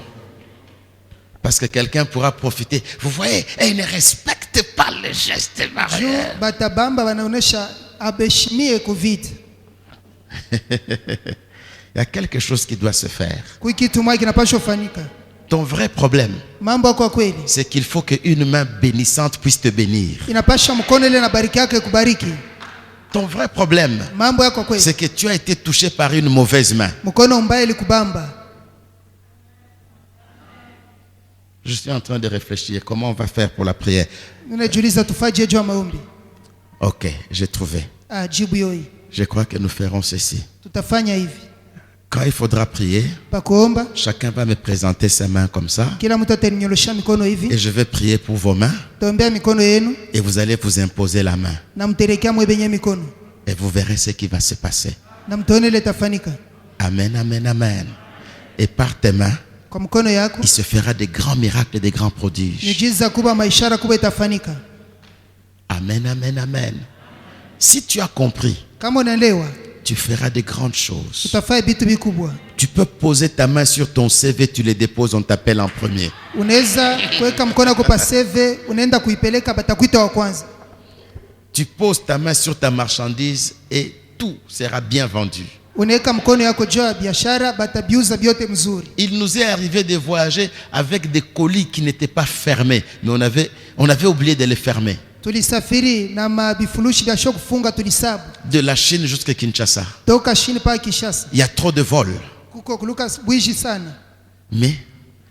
Parce que quelqu'un pourra profiter. Vous voyez, et il ne respecte pas les gestes barrières. Batabamba wanaonesha abeshimie COVID. Il y a quelque chose qui doit se faire. Kitu moja kinapaswa kufanyika. Ton vrai problème, Mambo kwa kweli, c'est qu'il faut qu'une main bénissante puisse te bénir. Inapaswa mkono ile na bariki yake kubariki. Ton vrai problème, Mambo kwa kweli, c'est que tu as été touché par une mauvaise main. Mkono mbaya ilikubamba. Je suis en train de réfléchir comment on va faire pour la prière. Ninajiuliza tufaje juu ya maombi. Ok, j'ai trouvé. Jibu yoi. Je crois que nous ferons ceci. Tutafanya hivi. Quand il faudra prier, Pakuomba, chacun va me présenter sa main comme ça. Kila mtu ataninyolosha mikono hivi. Et je vais prier pour vos mains. Taombea mikono yenu. Et vous allez vous imposer la main. Na mterekea mwebenye mikono. Et vous verrez ce qui va se passer. Na mtaone ile tafanika. Amen, amen, amen. Et par tes mains, kwa mkono yako, il se fera des grands miracles et des grands prodiges. Miujiza kubwa, maishara kubwa itafanika. Amen, amen, amen. Si tu as compris, kama unaelewa, tu feras de grandes choses. utafanya vitu vikubwa. Tu peux poser ta main sur ton CV, tu le déposes, on t'appelle en premier. Unaweza kuweka mkono wako pa CV, unaenda kuipeleka, batakuita wa kwanza. Tu poses ta main sur ta marchandise et tout sera bien vendu. Unaweka mkono yako juu ya biashara, batabiuza vyote mzuri. Il nous est arrivé de voyager avec des colis qui n'étaient pas fermés, mais on avait oublié de les fermer. Tulisafiri na mabifurushi vya shoku funga tulisabu. De la Chine jusqu'à Kinshasa. Toka Chine pa Kinshasa. Il y a trop de vols. Kuko kuluka bwiji sana. Mais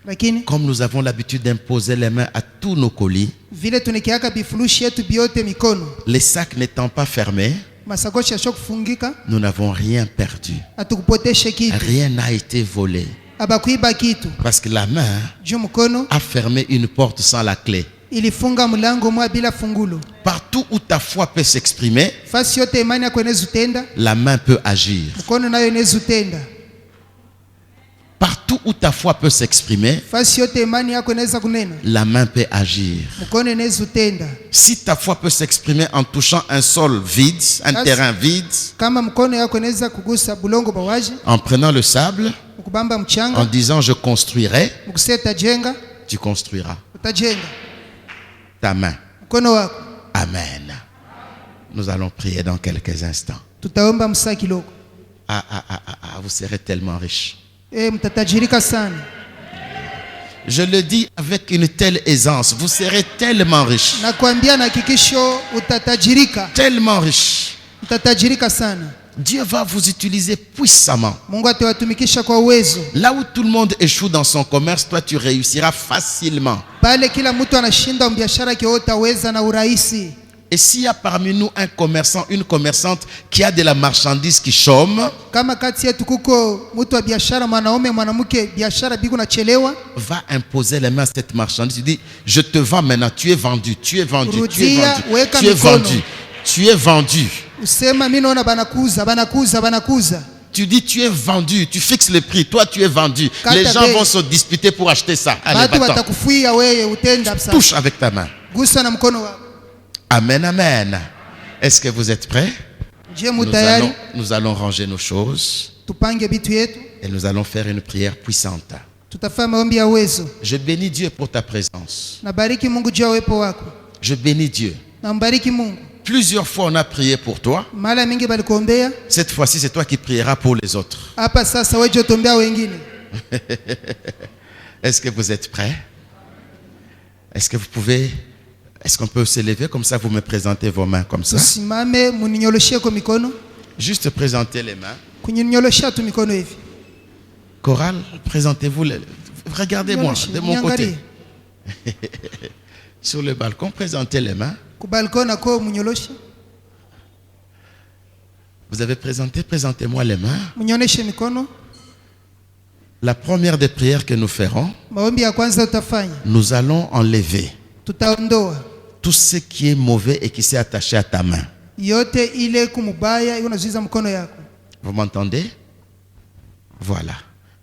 lakini comme nous avons l'habitude d'imposer les mains à tous nos colis, vile tunekiaka bifurushi yetu biote mikono, les sacs n'étant pas fermés, masakoshi ya shoku fungika, nous n'avons rien perdu. Atukupoteshe kitu. Rien n'a été volé. Abakuiba kitu. Parce que la main juu mkono a fermé une porte sans la clé. Ilifunga mlango mwa bila fungulo. Partout où ta foi peut s'exprimer, fasi yote imani yako inaweza utenda, la main peut agir. mkono nayo inaweza utenda. Partout où ta foi peut s'exprimer, fasi yote imani yako inaweza kunena, la main peut agir. mkono inaweza utenda. Si ta foi peut s'exprimer en touchant un sol vide, un terrain vide, kama mkono yako inaweza kugusa bulongo bawaje, en prenant le sable, mkubamba mchanga, en disant je construirai, mkuseta jenga, tu construiras. utajenga. Ta main. Mkono wako. Amen. Nous allons prier dans quelques instants. Tutaomba msaa kidogo. Vous serez tellement riches. Mtatajirika sana. Je le dis avec une telle aisance, vous serez tellement riches. Nakwambia na hakikisho utatajirika. Tellement riches. Mtatajirika sana. Dieu va vous utiliser puissamment. Mungu atawatumikisha kwa uwezo. Là où tout le monde échoue dans son commerce, toi tu réussiras facilement. Pale kila mtu anashinda biashara yake utaweza na urahisi. Et s'il y a parmi nous un commerçant, une commerçante qui a de la marchandise qui chôme, kama kati yetu kuko mtu wa biashara mwanaume mwanamke biashara biku na chelewa, va imposer les mains à cette marchandise. Tu dis je te vends maintenant, tu es vendu, tu es vendu, tu es vendu, tu es vendu, tu es vendu. Usema mimi naona banakuza. Tu dis tu es vendu, tu fixes le prix, toi tu es vendu. Les gens vont se disputer pour acheter ça. Allez, touche avec ta main. Amen, amen. Est-ce que vous êtes prêts? Nous allons ranger nos choses et nous allons faire une prière puissante. Je bénis Dieu pour ta présence. Je bénis Dieu. Plusieurs fois on a prié pour toi. Cette fois-ci c'est toi qui prieras pour les autres. Est-ce que vous êtes prêts? Est-ce qu'on peut se lever comme ça, vous me présentez vos mains comme ça? Juste présentez les mains. Chorale, présentez-vous. Regardez-moi de mon côté. Sur le balcon, présentez les mains. Vous avez présenté, présentez-moi les mains. La première des prières que nous ferons, nous allons enlever tout ce qui est mauvais et qui s'est attaché à ta main. yote ile kumubaya unazuiza mkono yako. Vous m'entendez? Voilà.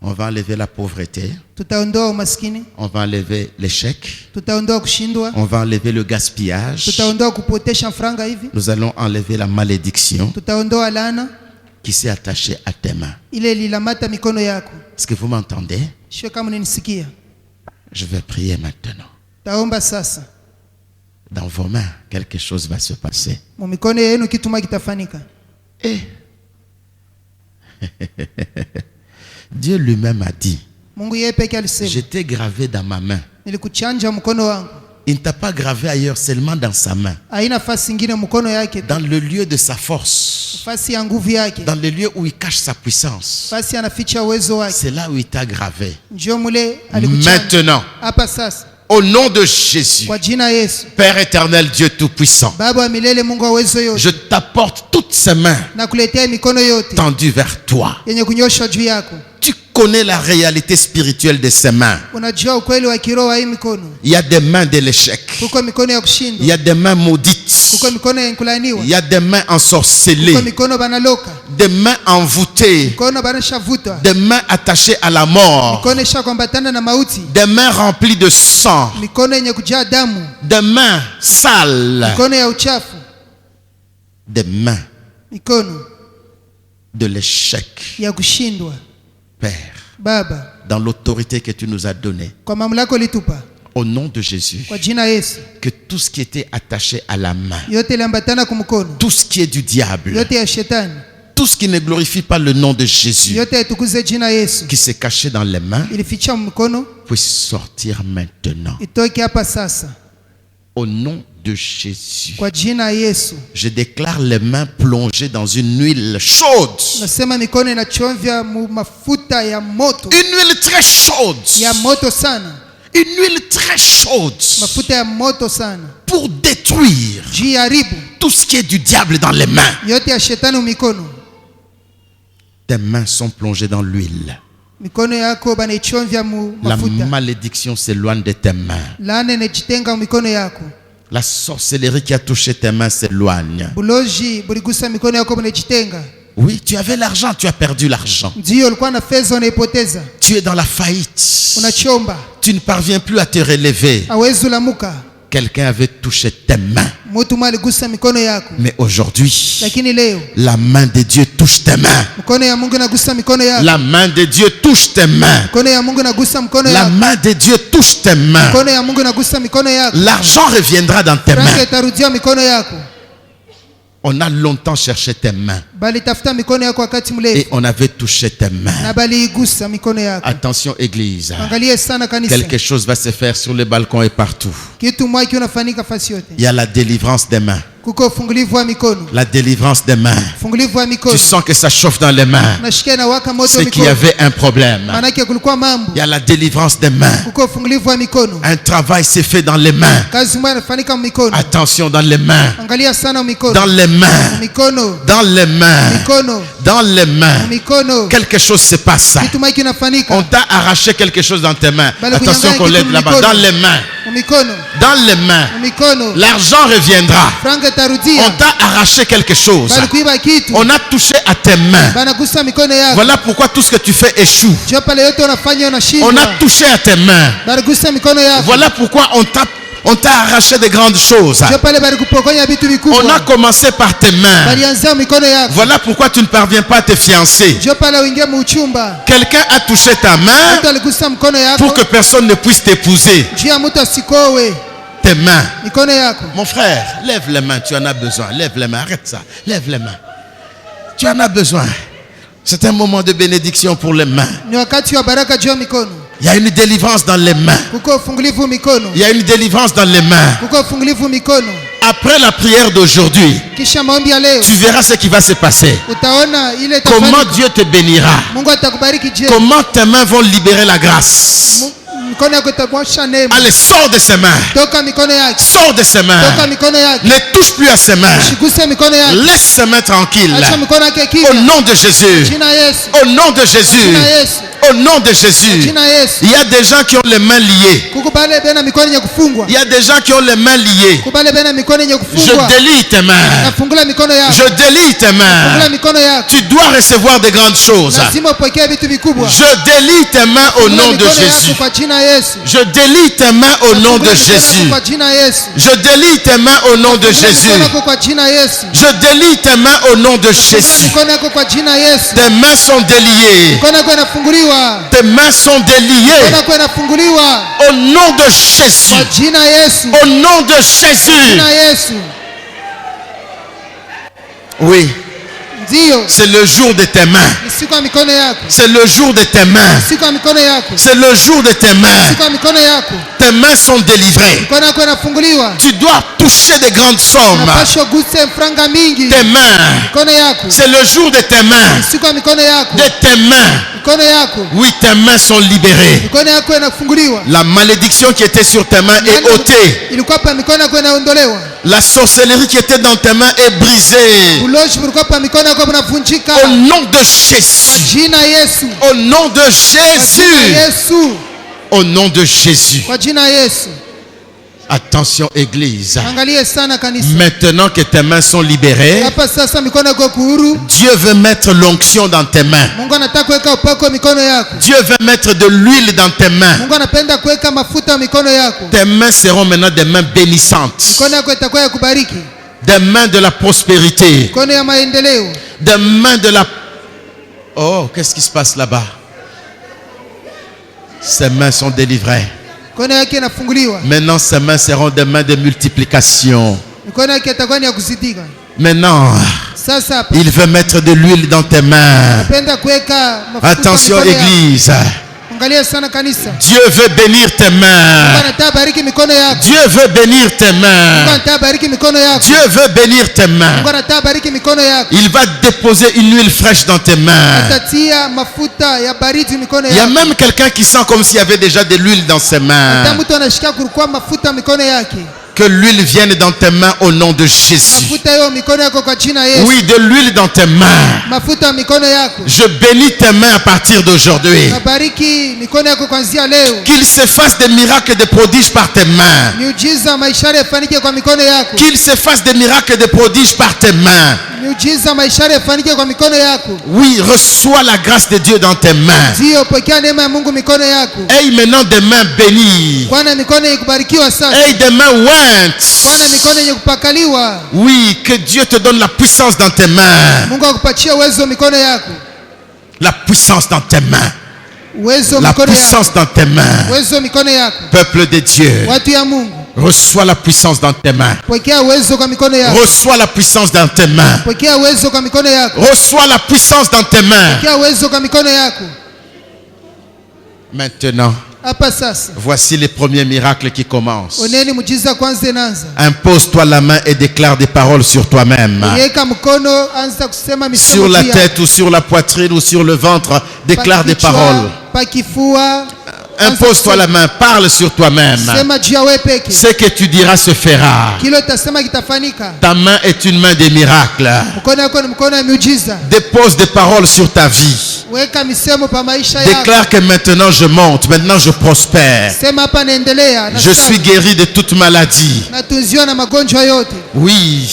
On va enlever la pauvreté. Tutaondoa umaskini, On va enlever l'échec. tutaondoa kushindwa, On va enlever le gaspillage. tutaondoa kupotesha franga hivi, Nous allons enlever la malédiction tutaondoa laana qui s'est attachée à tes mains. ile lilamata mikono yako. Est-ce que vous m'entendez? Sio kama unanisikia. Je vais prier maintenant. Taomba sasa. Dans vos mains, quelque chose va se passer. Mu mikono yenu kitu moja kitafanyika. Et Dieu lui-même a dit, Mungu yeye peke alisema, je t'ai gravé dans ma main. nilikuchanja mkono wangu. Il ne t'a pas gravé ailleurs, seulement dans sa main. Haina nafasi nyingine mkono yake, Dans le lieu de sa force. nafasi ya nguvu yake, Dans le lieu où il cache sa puissance. nafasi anaficha uwezo wake. C'est là où il t'a gravé. Njoo mule alikuchanja. Maintenant, Hapa sasa au nom de Jésus, kwa jina Yesu, Père éternel, Dieu Tout-Puissant, Baba wa milele, Mungu wa uwezo yote, je t'apporte toutes ces mains na kuletea mikono yote tendues vers toi. yenye kunyoshwa juu yako. Tu connais la réalité spirituelle de ces mains. Unajua ukweli wa kiroho wa hii mikono. Il y a des mains de l'échec. Kuko mikono ya Il y kushindwa, a des mains maudites. kuko mikono ya kulaaniwa, Il y a des mains kuko ensorcelées. mikono banaloka, Des mains envoûtées. mikono banashavutwa, Des mains attachées à la mort. mikono ishakwambatana na mauti, Des mains remplies de sang. mikono yenye kujaa damu, Des mains sales. mikono ya uchafu, Des mains mikono de l'échec. ya kushindwa. Père, Baba, dans l'autorité que tu nous as donnée, kwa mamlaka ulitupa, au nom de Jésus, kwa jina Yesu, que tout ce qui était attaché à la main, yote iliambatana kumkono, tout ce qui est du diable, yote ya shetani, tout ce qui ne glorifie pas le nom de Jésus, yote yaitukuze jina Yesu, qui s'est caché dans les mains, ilificha mkono, puisse sortir maintenant. itoke hapa sasa, Au nom de Jésus, kwa jina Yesu. je déclare les mains plongées dans une huile chaude. Nasema mikono inachovya mu mafuta ya moto, Une huile très chaude. ya moto sana, Une huile très chaude. mafuta ya moto sana, Pour détruire juu ya haribu tout ce qui est du diable dans les mains. yote ya shetani mikono. Tes mains sont plongées dans l'huile. Mikono yako banaichomvya mu La mafuta, malédiction s'éloigne de tes mains. laana inajitenga mikono yako, La sorcellerie qui a touché tes mains s'éloigne. buloji buligusa mikono yako bunajitenga. Oui, tu avais l'argent, tu as perdu l'argent. Ndio ulikuwa na fedha unaipoteza, Tu es dans la faillite. unachomba, Tu ne parviens plus à te relever. hawezi ulamuka. Quelqu'un avait touché tes mains. Mtu mmoja aligusa mikono yako, Mais aujourd'hui, lakini leo la main de Dieu touche tes mains. mikono ya Mungu inagusa mikono yako, La main de Dieu touche tes mains. mikono ya Mungu inagusa mikono La yako, main de Dieu touche tes mains. mikono ya Mungu inagusa mikono yako. L'argent reviendra dans tes Franka mains. itarudia mikono yako. On a longtemps cherché tes mains Bali tafuta mikono yako wakati et mrefu, on avait touché tes mains. na bali igusa mikono yako. Attention église, Angalie sana kanisa, quelque chose va se faire sur les balcons et partout. kitu moja kinafanyika fasi yote. Il y a la délivrance des mains. Kuko ufungulivu wa mikono, La délivrance des mains. ufungulivu wa Tu mikono. sens que ça chauffe dans les mains. Nashikia na waka moto C'est qu'il y mikono, avait un problème. manake kulikuwa mambo. Il y a la délivrance des mains. Kuko ufungulivu wa mikono, Un travail s'est fait dans les mains. kazi moja inafanyika mikono. Attention dans les mains. Angalia sana mikono, Dans les mains. mikono, Dans les mains. mikono, Dans les mains. mikono. Quelque chose se passe. Kitu moja kinafanyika On t'a arraché quelque chose dans tes mains. Bale Attention kunyang'anya qu'on kitu l'aide là-bas. mikono. Dans les mains. mikono, Dans les mains. mikono. L'argent reviendra. Franka On itarudia, t'a arraché quelque chose. bali kuiba kitu, On a touché à tes mains. banagusa mikono yako. Voilà pourquoi tout ce que tu fais échoue. Jua pale yote unafanya On a unashindwa, touché à tes mains. baligusa mikono yako. Voilà pourquoi on t'a arraché de grandes choses. Jua pale balikupokonya vitu On a vikubwa, commencé par tes mains. balianzia mikono yako. Voilà pourquoi tu ne parviens pas à te fiancer. Jua pale uingie muuchumba, Quelqu'un a touché ta main mtu aligusa mkono pour yako, que personne ne puisse t'épouser. juu ya mtu asikowe Tes mains. mikono yako. Mon frère, lève les mains, tu en as besoin. Lève les mains, arrête ça. Lève les mains. Tu en as besoin. C'est un moment de bénédiction pour les mains. Ni wakati wa baraka juu ya mikono. Il y a une délivrance dans les mains. Kuko ufungulivu mikono, Il y a une délivrance dans les mains. kuko ufungulivu mikono. Après la prière d'aujourd'hui, Kisha maombi ya leo tu verras ce qui va se passer. utaona ile Comment itafanyika. Dieu te bénira. Mungu atakubariki. Je, Comment tes mains vont libérer la grâce. mikono yako itamwosha neema. Allez, sors de ses mains. Toka mikono yake, Sors de ses toka mains. mikono yake, Ne touche plus à ses mains. shiguse mikono yake, Laisse ses mains tranquilles. acha mikono yake Au kimya. nom de Jésus. Jina Yesu, Au nom de Jésus. jina Yesu, Au nom de Jésus. Jina Yesu. Il y a des gens qui ont les mains liées. Kukubale bena mikono yenye kufungwa. Il y a des gens qui ont les mains liées. Kubale bena mikono yenye Je kufungwa. délie tes mains. Nafungula mikono yako. Je délie tes mains. Nafungula mikono yako. Tu dois recevoir de grandes choses. Lazima upokee vitu vikubwa. Je délie tes mains au nom de Mikono yako Jésus. kwa jina Yesu. Je délie tes mains au nom de Nafungula mikono yako Jésus. kwa jina Yesu. Je délie tes mains au nom de Nafungula Jésus. mikono yako kwa jina Yesu. Je délie tes mains au nom de Nafungula Jésus. mikono yako kwa jina Yesu. Tes mains sont déliées. Mikono yako inafunguliwa. Tes mains sont Mikono déliées. yako inafunguliwa Au nom de Jésus. kwa jina Yesu. Au nom de Jésus. Jina Yesu. Oui, Ndio. c'est le jour de tes mains. Ni siku ya mikono yako. C'est le jour de tes mains. Siku ya mikono yako. C'est le jour de tes mains. Siku ya mikono yako. Tes mains sont délivrées. Mikono yako inafunguliwa. Tu dois toucher de grandes sommes. Unapaswa uguse franga mingi. Tes mains. Mikono yako. C'est le jour de tes mains. Siku ya mikono yako. De tes mains. Mikono yako. Oui, tes mains sont libérées. Mikono yako inafunguliwa. La malédiction qui était sur tes mains est ôtée. Ilikuwa pa mikono yako inaondolewa. La sorcellerie qui était dans tes mains est brisée. Ulozi ulikuwa pa mikono yako unavunjika. Au nom de Kwa Jésus. jina Yesu. Au nom de Kwa jina Jésus. Yesu. Au nom de Jésus. Kwa jina Yesu. Attention, Église. Angalie sana kanisa. Maintenant que tes mains sont libérées, Hapa sasa mikono yako kuhuru. Dieu veut mettre l'onction dans tes mains. Mungu anataka kuweka upako mikono yako. Dieu veut mettre de l'huile dans tes mains. Mungu anapenda kuweka mafuta mikono yako. Tes mains seront maintenant des mains bénissantes. Mikono yako itakuwa ya kubariki. Des mains de la prospérité. Mikono ya maendeleo. Des mains de la... Oh, qu'est-ce qui se passe là-bas? Ces mains sont délivrées. Mikono yake inafunguliwa. Maintenant, ces mains seront des mains de multiplication. Mikono yake itakuwa ni ya kuzidika. Maintenant, Sasa hapa il veut mettre de l'huile dans tes mains. napenda kuweka mafuta Attention, mikono yako. Église. Angalia sana kanisa. Dieu veut bénir tes Mungu mains. anataka bariki mikono yako. Dieu veut bénir tes Mungu mains. anataka bariki mikono yako. Dieu veut bénir tes mains. Mungu anataka bariki mikono yako. Il va déposer une huile fraîche dans tes mains. Atatia mafuta ya baridi mikono Il y a yako. même quelqu'un qui sent comme s'il y avait déjà de l'huile dans ses Hata mains. mtu anashika kulikuwa mafuta mikono yake. Que l'huile vienne dans tes mains au nom de Jésus. Mafuta hiyo mikono yako kwa jina Yesu. Oui, de l'huile dans tes mains. Mafuta mikono yako. Je bénis tes mains à partir d'aujourd'hui. Nabariki mikono yako kuanzia leo. Qu'il se fasse des miracles et des prodiges par tes mains. Miujiza maishara yafanike kwa mikono yako. Qu'il se fasse des miracles et des prodiges par tes mains. Miujiza maishara yafanike kwa mikono yako. Oui, reçois la grâce de Dieu dans tes mains. Ndio, pokea neema ya Mungu mikono yako. Aie maintenant des mains bénies. Bwana mikono yenye kubarikiwa sasa. Aie des mains Bwana ointes. mikono yenye kupakaliwa. Oui, que Dieu te donne la puissance dans tes mains. Mungu akupatie uwezo mikono yako. La puissance dans tes mains. Uwezo La mikono yako. puissance dans tes mains. Uwezo mikono yako. Peuple de Dieu, Watu ya Mungu, reçois la puissance dans tes mains. pokea uwezo kwa mikono yako. Reçois la puissance dans tes mains. Pokea uwezo kwa mikono yako. Reçois la puissance dans tes mains. Pokea uwezo kwa mikono yako. Maintenant, Hapa sasa. voici les premiers miracles qui commencent. Oneni mujiza kwanza inaanza. Impose-toi la main et déclare des paroles sur toi-même. Yeka mkono, anza kusema misemo Sur la juu ya- tête ou sur la poitrine ou sur le ventre, déclare des kichwa, paroles. pa kifua. Impose-toi la main, parle sur toi-même. Sema juu ya wewe peke. Ce que tu diras se fera. Kile utasema kitafanyika. Ta main est une main des miracles. Mkono wako ni mkono wa miujiza. Dépose des paroles sur ta vie. Weka misemo pa maisha yako. Déclare que maintenant je monte, maintenant je prospère. Sema hapa naendelea. Je suis guéri de toute maladie. Natunziwa na magonjwa yote. Oui,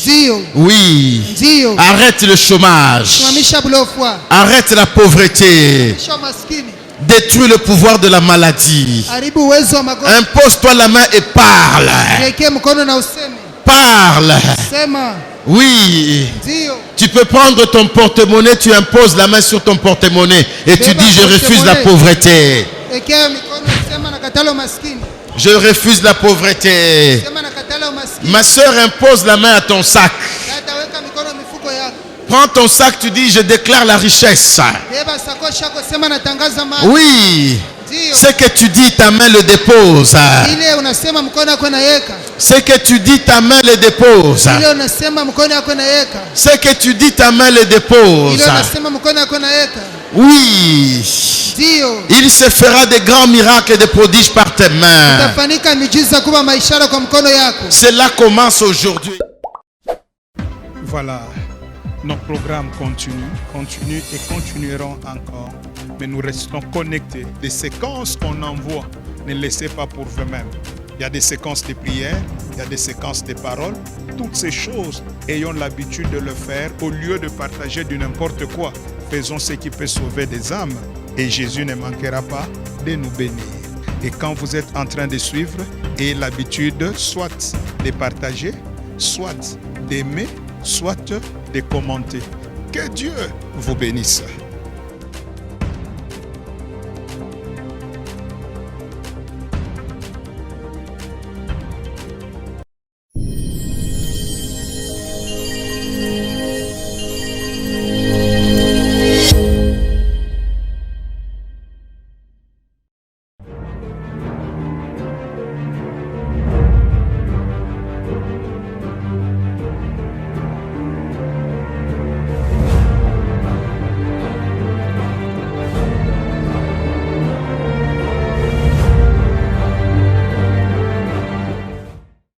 Ndio. oui. Ndio. Arrête le chômage. Simamisha bulofwa. Arrête la pauvreté. Simamisha maskini. Détruis le pouvoir de la maladie. Haribu uwezo wa magonjwa. Impose-toi la main et parle. Wekee mkono na useme. Parle. Sema. Oui. Ndio. Tu peux prendre ton porte-monnaie, tu imposes la main sur ton porte-monnaie et tu dis je refuse la pauvreté. Wekea mikono, sema nakatala umaskini. Je refuse la pauvreté. Sema nakatala umaskini. Ma soeur impose la main à ton sac. Dada, weka mikono mifuko yako. Prends ton sac, tu dis je déclare la richesse. Beba sakoshi yako, sema natangaza mali. Oui. Ndio. Ce que tu dis, ta main le dépose. Ile unasema mkono wako nayeka. Ce que tu dis, ta main le dépose. Ile unasema mkono wako nayeka. Ce que tu dis, ta main le dépose. Ile unasema mkono wako nayeka. Oui. Ndio. Il se fera des grands miracles et des prodiges par tes mains. Utafanyika miujiza kubwa maishara kwa mkono yako. Cela commence aujourd'hui. Voilà. Nos programmes continuent et continueront encore. Mais nous restons connectés. Les séquences qu'on envoie, ne les laissez pas pour vous-même. Il y a des séquences de prières, il y a des séquences de paroles. Toutes ces choses, ayons l'habitude de le faire au lieu de partager du n'importe quoi. Faisons ce qui peut sauver des âmes et Jésus ne manquera pas de nous bénir. Et quand vous êtes en train de suivre, ayez l'habitude soit de partager, soit d'aimer, soit de commenter. Que Dieu vous bénisse.